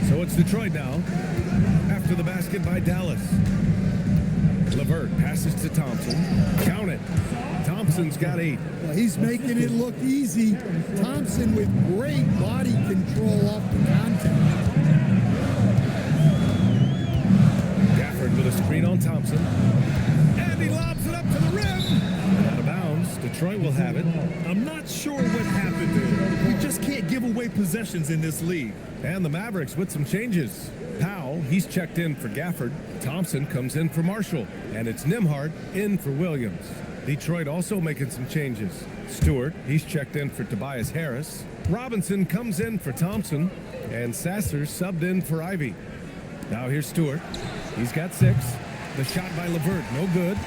So it's Detroit now, after the basket by Dallas. LeVert passes to Thompson. Count it. Thompson's got 8. Well, he's making it look easy. Thompson with great body control off the contact. Gafford with a screen on Thompson. And he lobs it up to the rim. Out of bounds. Detroit will have it. I'm not sure what happened there. We just can't give away possessions in this league. And the Mavericks with some changes. Powell, he's checked in for Gafford. Thompson comes in for Marshall. And it's Nembhard in for Williams. Detroit also making some changes. Stewart, he's checked in for Tobias Harris. Robinson comes in for Thompson. And Sasser subbed in for Ivy. Now here's Stewart. He's got 6. The shot by LeVert, no good.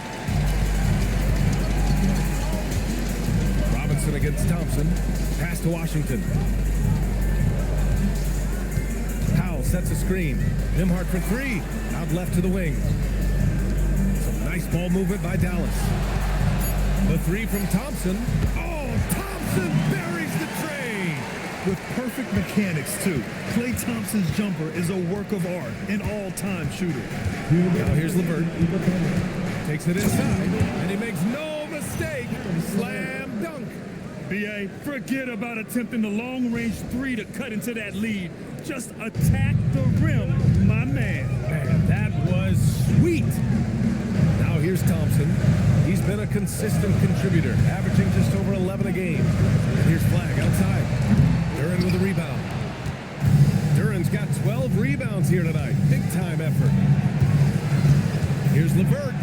Robinson against Thompson. Pass to Washington. Powell sets a screen. Nembhard for 3. Out left to the wing. Some nice ball movement by Dallas. The 3 from Thompson. Oh, Thompson buries the tray. With perfect mechanics, too. Klay Thompson's jumper is a work of art, an all-time shooter. Now here's LeVert. Takes it inside, and he makes no mistake. Slam dunk. B.A., forget about attempting the long-range 3 to cut into that lead. Just attack the rim, my man. Man, that was sweet. Now here's Thompson. He's been a consistent contributor, averaging just over 11 a game. And here's Flagg outside. Duren with a rebound. Duren's got 12 rebounds here tonight. Big time effort. Here's LeVert.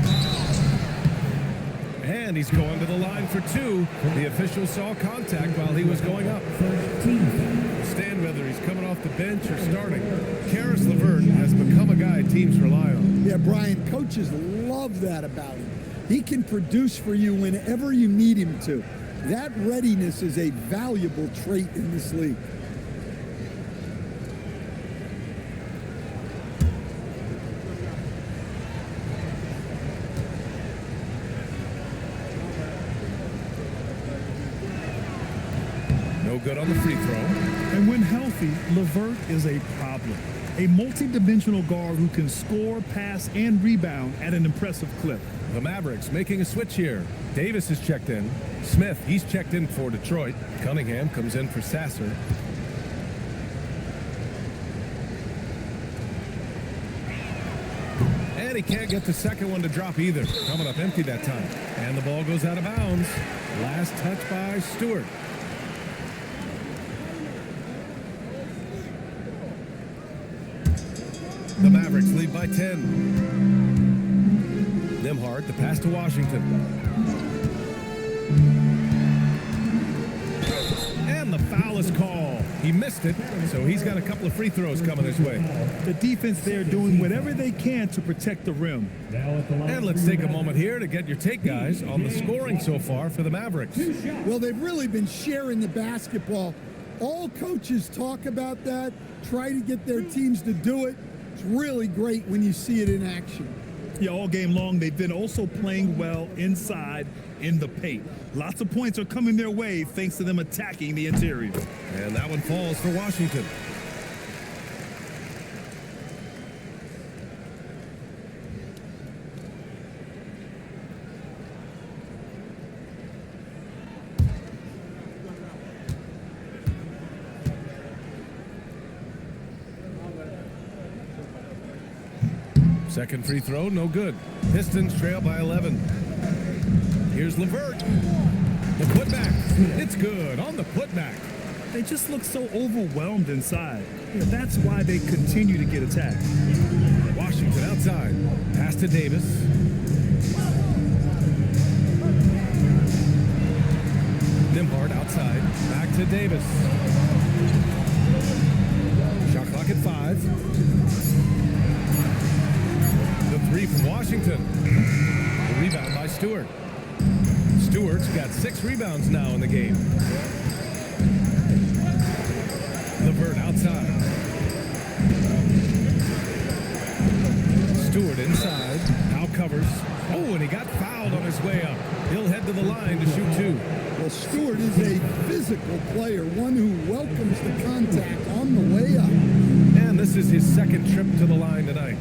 And he's going to the line for 2. The official saw contact while he was going up. Stand whether he's coming off the bench or starting. Karis LeVert has become a guy teams rely on. Yeah, Brian, coaches love that about him. He can produce for you whenever you need him to. That readiness is a valuable trait in this league. No good on the free throw. And when healthy, LeVert is a problem. A multi-dimensional guard who can score, pass, and rebound at an impressive clip. The Mavericks making a switch here. Davis is checked in. Smith, he's checked in for Detroit. Cunningham comes in for Sasser. And he can't get the second one to drop either. Coming up empty that time. And the ball goes out of bounds. Last touch by Stewart. The Mavericks lead by 10. Nembhard, the pass to Washington. And the foul is called. He missed it, so he's got a couple of free throws coming his way. The defense there doing whatever they can to protect the rim. And let's take a moment here to get your take, guys, on the scoring so far for the Mavericks. Well, they've really been sharing the basketball. All coaches talk about that, try to get their teams to do it. It's really great when you see it in action. Yeah, all game long, they've been also playing well inside in the paint. Lots of points are coming their way thanks to them attacking the interior. And that one falls for Washington. Second free throw, no good. Pistons trail by 11. Here's LeVert. The putback. It's good on the putback. They just look so overwhelmed inside. Yeah, that's why they continue to get attacked. Washington outside. Pass to Davis. Nembhard outside. Back to Davis. Shot clock at 5. The 3 from Washington. The rebound by Stewart. Stewart's got 6 rebounds now in the game. LeVert outside. Stewart inside. Now covers. Oh, and he got fouled on his way up. He'll head to the line to shoot 2. Well, Stewart is a physical player, one who welcomes the contact on the way up. And this is his second trip to the line tonight.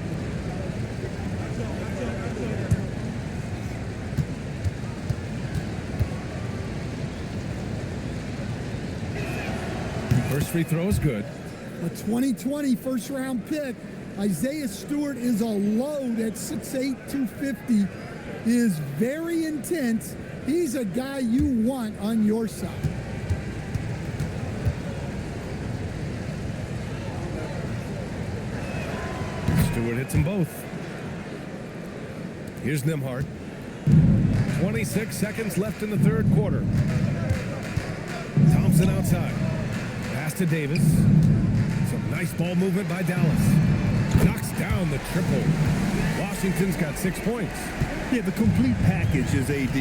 First free throw is good. A 2020 first-round pick. Isaiah Stewart is a load at 6'8", 250. Is very intense. He's a guy you want on your side. Stewart hits them both. Here's Nembhard. 26 seconds left in the third quarter. Thompson outside. Pass to Davis. Some nice ball movement by Dallas. Knocks down the triple. Washington's got 6 points. Yeah, the complete package is AD.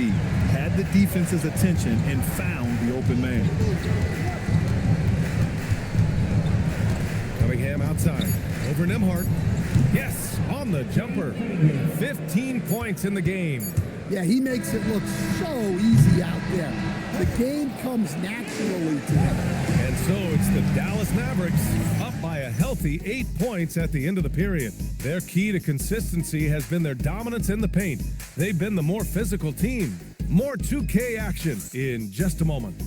Had the defense's attention and found the open man. Cunningham outside. Over Nembhard. Yes, on the jumper. 15 points in the game. Yeah, he makes it look so easy out there. The game comes naturally to him. And so it's the Dallas Mavericks up by a healthy 8 points at the end of the period. Their key to consistency has been their dominance in the paint. They've been the more physical team. More 2K action in just a moment.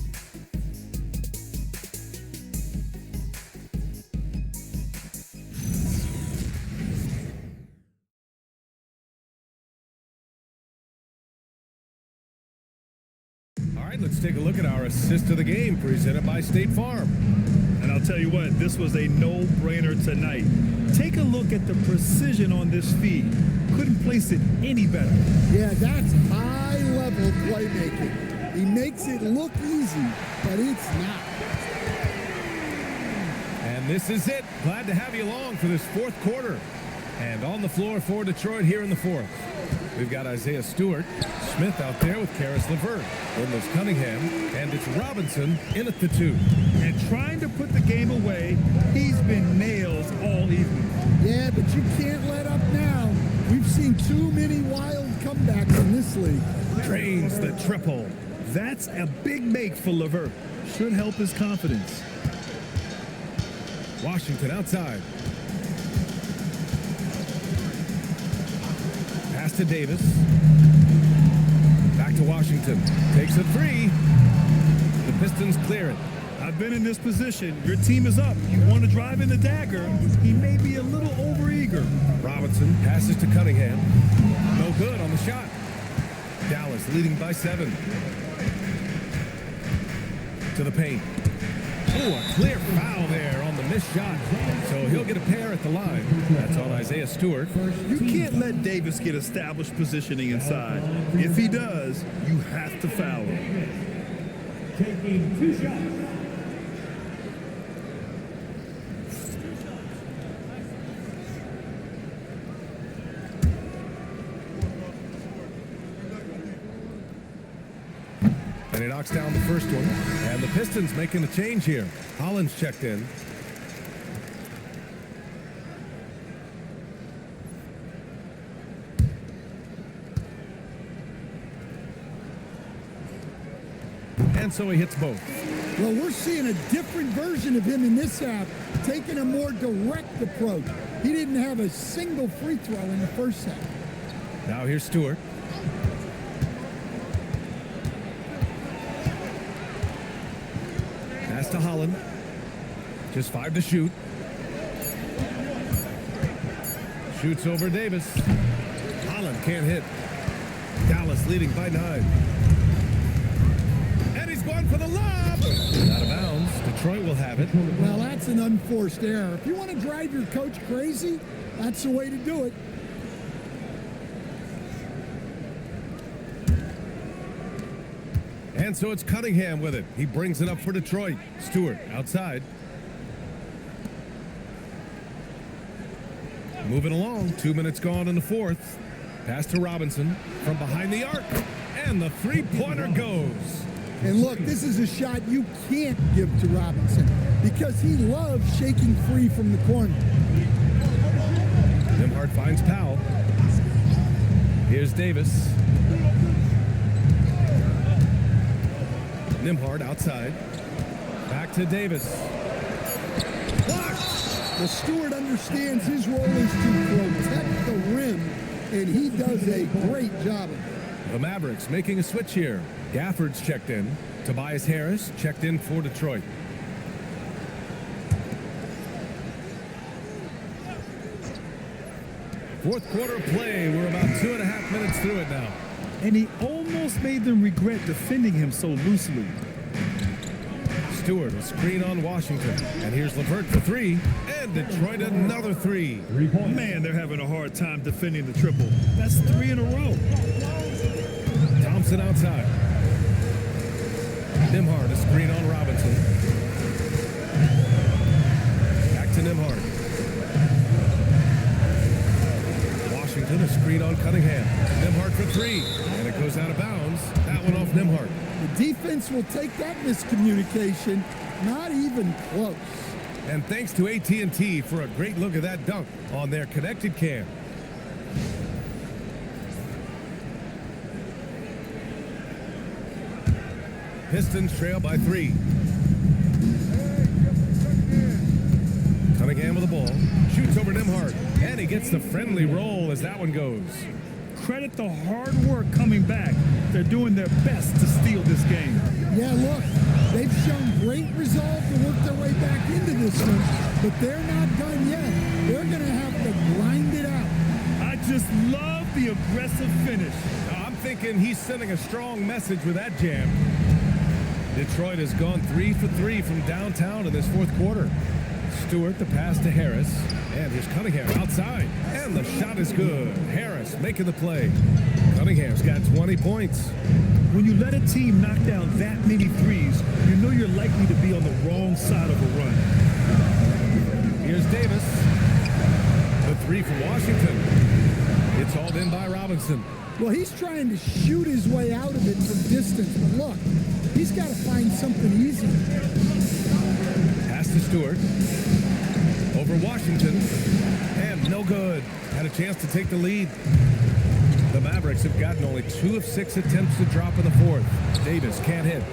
All right, let's take a look at our assist of the game presented by State Farm. And I'll tell you what, this was a no-brainer tonight. Take a look at the precision on this feed. Couldn't place it any better. Yeah, that's high-level playmaking. He makes it look easy, but it's not. And this is it. Glad to have you along for this fourth quarter. And on the floor for Detroit here in the fourth, we've got Isaiah Stewart, Smith out there with Karis LeVert. Then there's Cunningham, and it's Robinson in at the 2. And trying to put the game away, he's been nails all evening. Yeah, but you can't let up now. We've seen too many wild comebacks in this league. Drains the triple. That's a big make for LeVert. Should help his confidence. Washington outside. Pass to Davis. Back to Washington. Takes a 3. The Pistons clear it. I've been in this position. Your team is up. You want to drive in the dagger. He may be a little overeager. Robinson passes to Cunningham. No good on the shot. Dallas leading by 7. To the paint. Oh, a clear foul there on the missed shot. So he'll get a pair at the line. That's on Isaiah Stewart. You can't let Davis get established positioning inside. If he does, you have to foul him. Taking 2 shots. And he knocks down the first one. And the Pistons making a change here. Hollins checked in. And so he hits both. Well, we're seeing a different version of him in this half, taking a more direct approach. He didn't have a single free throw in the first half. Now here's Stewart. Pass to Holland. Just 5 to shoot. Shoots over Davis. Holland can't hit. Dallas leading by 9. And he's going for the lob. Out of bounds. Detroit will have it. Well, that's an unforced error. If you want to drive your coach crazy, that's the way to do it. And so it's Cunningham with it. He brings it up for Detroit. Stewart outside. Moving along. 2 minutes gone in the fourth. Pass to Robinson from behind the arc. And the three-pointer goes. And look, this is a shot you can't give to Robinson because he loves shaking free from the corner. Nembhard finds Powell. Here's Davis. Nembhard outside. Back to Davis. Blocked. Well, Stewart understands his role is to protect the rim, and he does a great job of it. The Mavericks making a switch here. Gafford's checked in. Tobias Harris checked in for Detroit. Fourth quarter of play. We're about 2.5 minutes through it now. And he almost made them regret defending him so loosely. Stewart, a screen on Washington. And here's LeVert for three. And Detroit another three. Man, they're having a hard time defending the triple. That's 3 in a row. Thompson outside. Nembhard, a screen on Robinson. Back to Nembhard. Washington, a screen on Cunningham. Nembhard for three. And it goes out of bounds. That one off Nembhard. The defense will take that miscommunication. Not even close. And thanks to AT&T for a great look at that dunk on their connected cam. Pistons trail by 3. Cunningham with the ball. Shoots over Nembhard. And he gets the friendly roll as that one goes. Credit the hard work coming back. They're doing their best to steal this game. Yeah, look, they've shown great resolve to work their way back into this one, but they're not done yet. They're going to have to grind it out. I just love the aggressive finish. I'm thinking he's sending a strong message with that jam. Detroit has gone 3 for 3 from downtown in this fourth quarter. Stewart, the pass to Harris. And here's Cunningham outside. And the shot is good. Harris making the play. Cunningham's got 20 points. When you let a team knock down that many threes, you know you're likely to be on the wrong side of a run. Here's Davis. The three from Washington. It's hauled in by Robinson. Well, he's trying to shoot his way out of it from distance, but look, he's got to find something easy. Pass to Stewart. Over Washington. And no good. Had a chance to take the lead. The Mavericks have gotten only 2 of 6 attempts to drop in the fourth. Davis can't hit.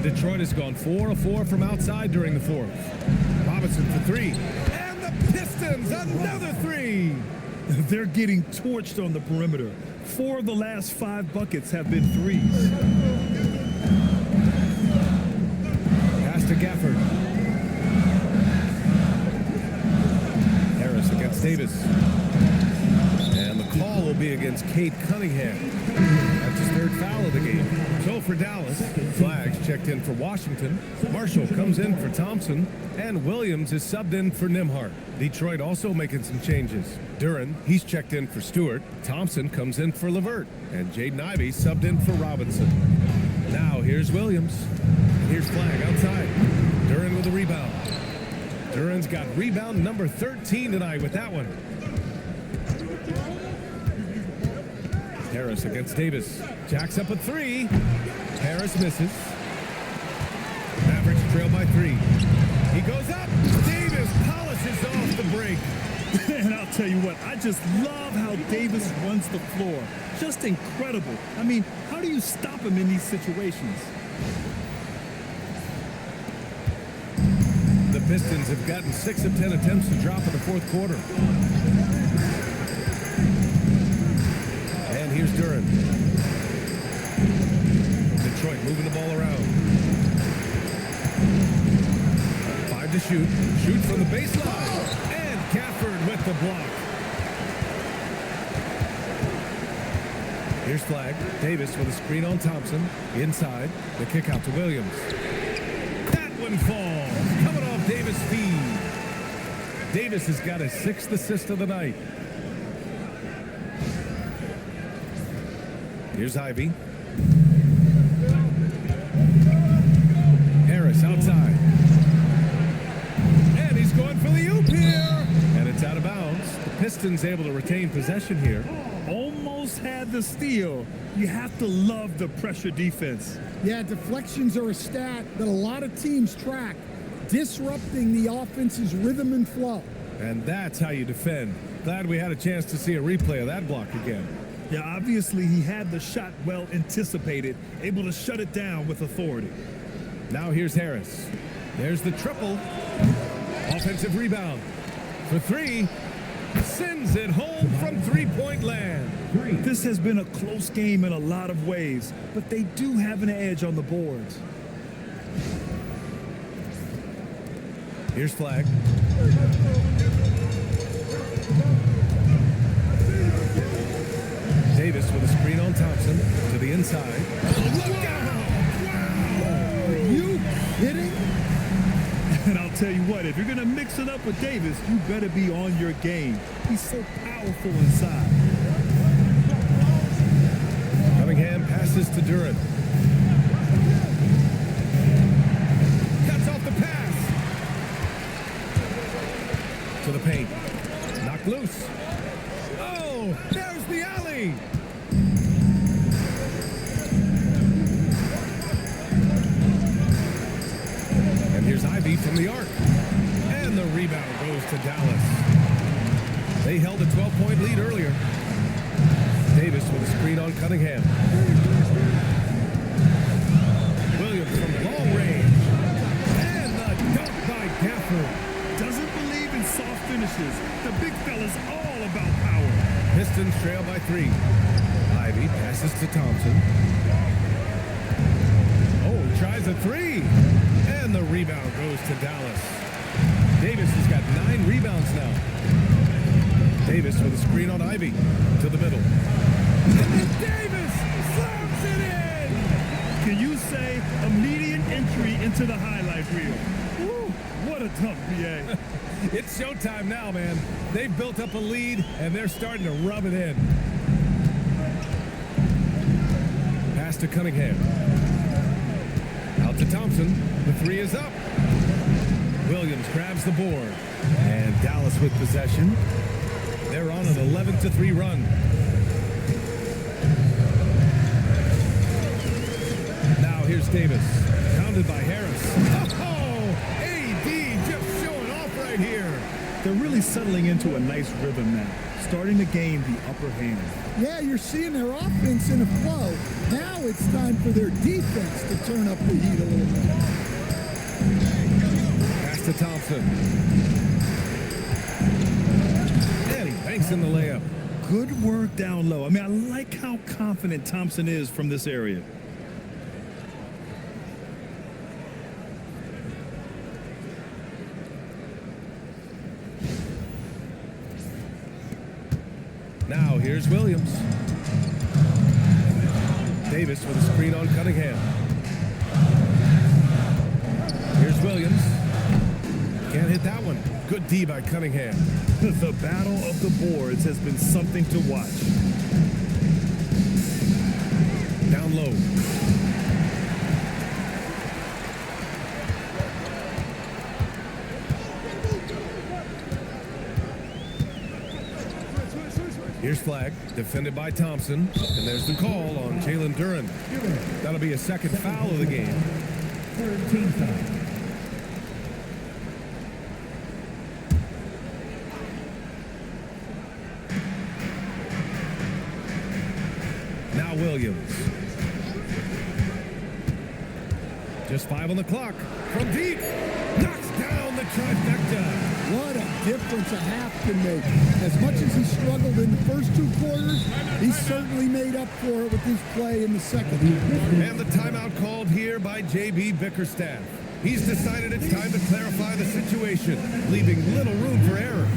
Detroit has gone 4 of 4 from outside during the fourth. Robinson for three. And the Pistons, another three. They're getting torched on the perimeter. 4 of the last 5 buckets have been threes. Pass to Gafford. Harris against Davis. And the call will be against Cade Cunningham. That's his 3rd foul of the game. So for Dallas, Flags checked in for Washington. Marshall comes in for Thompson. And Williams is subbed in for Nembhard. Detroit also making some changes. Duren, he's checked in for Stewart. Thompson comes in for LeVert. And Jaden Ivey subbed in for Robinson. Now here's Williams. And here's Flag outside. Duren with a rebound. Duren's got rebound number 13 tonight with that one. Harris against Davis. Jacks up a 3. Harris misses. Mavericks trail by 3. He goes up. Davis polishes off the break. And I'll tell you what, I just love how Davis runs the floor. Just incredible. I mean, how do you stop him in these situations? The Pistons have gotten 6 of 10 attempts to drop in the fourth quarter. And here's Duren. Detroit moving the ball around. 5 to shoot. Shoot from the baseline. And Gafford with the block. Here's Flag. Davis with a screen on Thompson. Inside. The kick out to Williams. That one falls. Coming off Davis' feed. Davis has got his 6th assist of the night. Here's Ivey. Harris outside. And he's going for the oop here. And it's out of bounds. The Pistons able to retain possession here. Almost had the steal. You have to love the pressure defense. Yeah, deflections are a stat that a lot of teams track, disrupting the offense's rhythm and flow. And that's how you defend. Glad we had a chance to see a replay of that block again. Yeah, obviously he had the shot well anticipated, able to shut it down with authority. Now here's Harris. There's the triple. Offensive rebound. For 3. Sends it home from three-point land. This has been a close game in a lot of ways, but they do have an edge on the boards. Here's Flag. Davis with a screen on Thompson to the inside. Oh, look out! Are you kidding? And I'll tell you what, if you're going to mix it up with Davis, you better be on your game. He's so powerful inside. Cunningham passes to Duran. Cuts off the pass. To the paint. Knocked loose. Oh, there's the alley. And here's Ivy from the arc. And the rebound goes to Dallas. They held a 12-point lead earlier. Davis with a screen on Cunningham. Williams from long range. And the dunk by Gafford. Doesn't believe in soft finishes. The big fella's all about power. Pistons trail by 3. Ivy passes to Thompson. Oh, he tries a 3. And the rebound goes to Dallas. Davis has got 9 rebounds now. Davis with a screen on Ivy to the middle. And then Davis slams it in! Can you say immediate entry into the highlight reel? Woo, what a dunk, BA. It's showtime now, man. They've built up a lead, and they're starting to rub it in. Pass to Cunningham. Out to Thompson. The 3 is up. Williams grabs the board. And Dallas with possession. They're on an 11-3 run. Now here's Davis. Pounded by Harris. Oh, AD just showing off right here. They're really settling into a nice rhythm now, starting to gain the upper hand. Yeah, you're seeing their offense in a flow. Now it's time for their defense to turn up the heat a little bit. Pass to Thompson. And he banks in the layup. Good work down low. I mean, I like how confident Thompson is from this area. Now here's Williams. Davis with a screen on Cunningham. Here's Williams. Can't hit that one. Good D by Cunningham. The battle of the boards has been something to watch. Down low. Here's flag, defended by Thompson, and there's the call on Jalen Duran. That'll be a second foul of the game. Third team foul. Now Williams. Just 5 on the clock. From deep, knocks down the trifecta. What a difference a half can make. As much as he struggled in the first 2 quarters, he certainly made up for it with his play in the second. And the timeout called here by JB Bickerstaff. He's decided it's time to clarify the situation, leaving little room for error.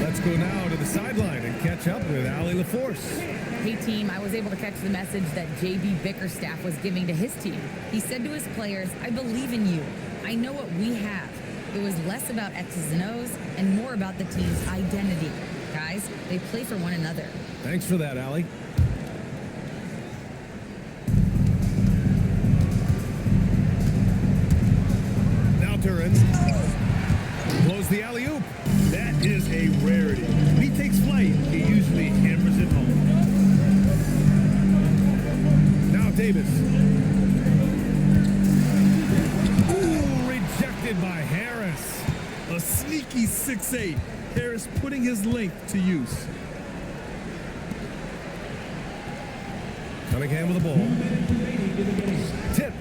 Let's go now to the sideline and catch up with Allie LaForce. Hey team, I was able to catch the message that JB Bickerstaff was giving to his team. He said to his players, I believe in you. I know what we have. It was less about X's and O's and more about the team's identity. Guys, they play for one another. Thanks for that, Allie. Now Duran blows the alley-oop. That is a rarity. When he takes flight, he usually hammers it home. Now Davis. Ooh, rejected by Harris. A sneaky 6'8". Harris putting his length to use. Cunningham with the ball. Tipped.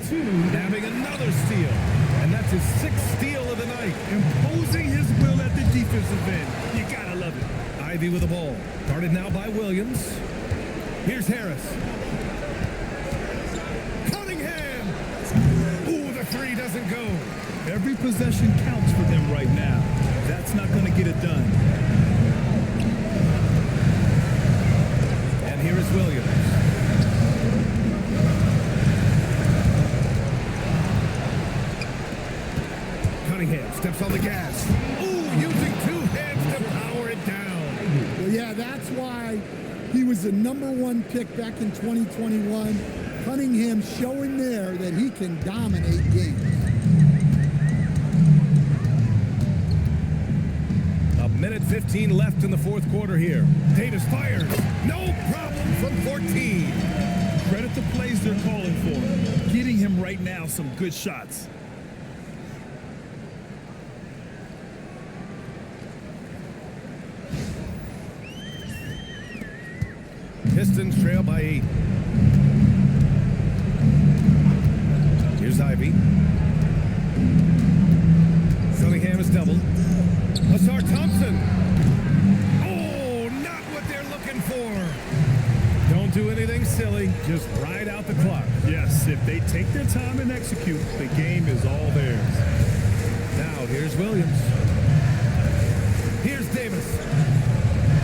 Having another steal. And that's his 6th steal of the night. Imposing his will at the defensive end. You gotta love it. Ivy with the ball. Guarded now by Williams. Here's Harris. Cunningham! Ooh, the 3 doesn't go. Every possession counts for them right now. That's not gonna get it done. And here is Williams. Cunningham steps on the gas. Ooh, using 2 hands to power it down. Well, yeah, that's why he was the #1 pick back in 2021. Cunningham showing there that he can dominate games. A minute 15 left in the 4th quarter here. Davis fires. No problem from 14. Credit the plays they're calling for. Getting him right now some good shots. Pistons trail by 8. Here's Ivy. Cunningham is doubled. Asar Thompson. Oh, not what they're looking for. Don't do anything silly. Just ride out the clock. Yes, if they take their time and execute, the game is all theirs. Now here's Williams. Here's Davis.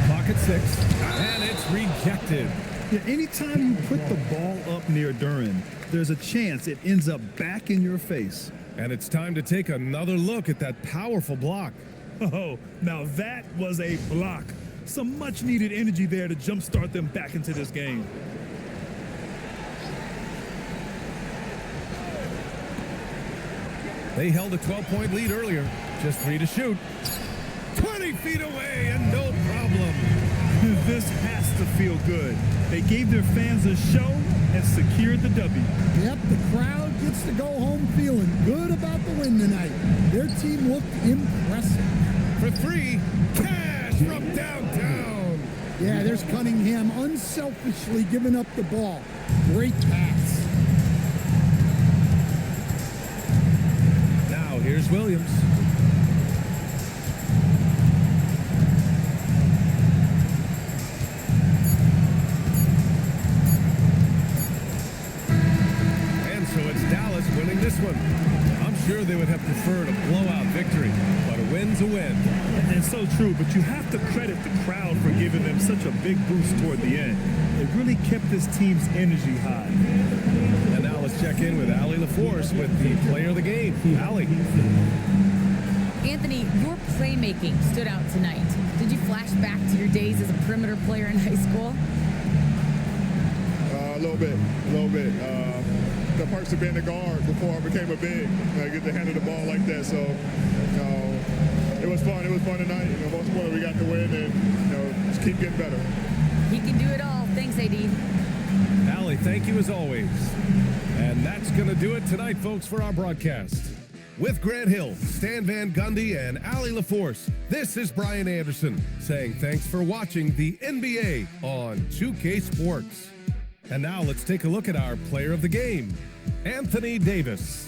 Clock at 6. And it's rejected. Yeah, anytime you put the ball up near Duran, there's a chance it ends up back in your face. And it's time to take another look at that powerful block. Oh, now that was a block. Some much needed energy there to jumpstart them back into this game. They held a 12-point lead earlier. Just 3 to shoot. 20 feet away and no problem. This has to feel good. They gave their fans a show and secured the W. Yep, the crowd gets to go home feeling good about the win tonight. Their team looked impressive. For 3, cash from downtown. Yeah, there's Cunningham unselfishly giving up the ball. Great pass. Now here's Williams. And so it's Dallas winning this one. I'm sure they would have preferred a blowout victory, but a win's a win. And so true, but you have to credit the crowd for giving them such a big boost toward the end. It really kept this team's energy high. And now let's check in with Allie LaForce with the player of the game. Allie. Anthony, your playmaking stood out tonight. Did you flash back to your days as a perimeter player in high school? A little bit. The perks of being a guard before I became a big. I get to handle the ball like that, so it was fun. It was fun tonight. Most importantly, we got the win, and just keep getting better. He can do it all. Thanks, AD. Allie, thank you as always. And that's going to do it tonight, folks, for our broadcast. With Grant Hill, Stan Van Gundy, and Allie LaForce, this is Brian Anderson saying thanks for watching the NBA on 2K Sports. And now let's take a look at our player of the game, Anthony Davis.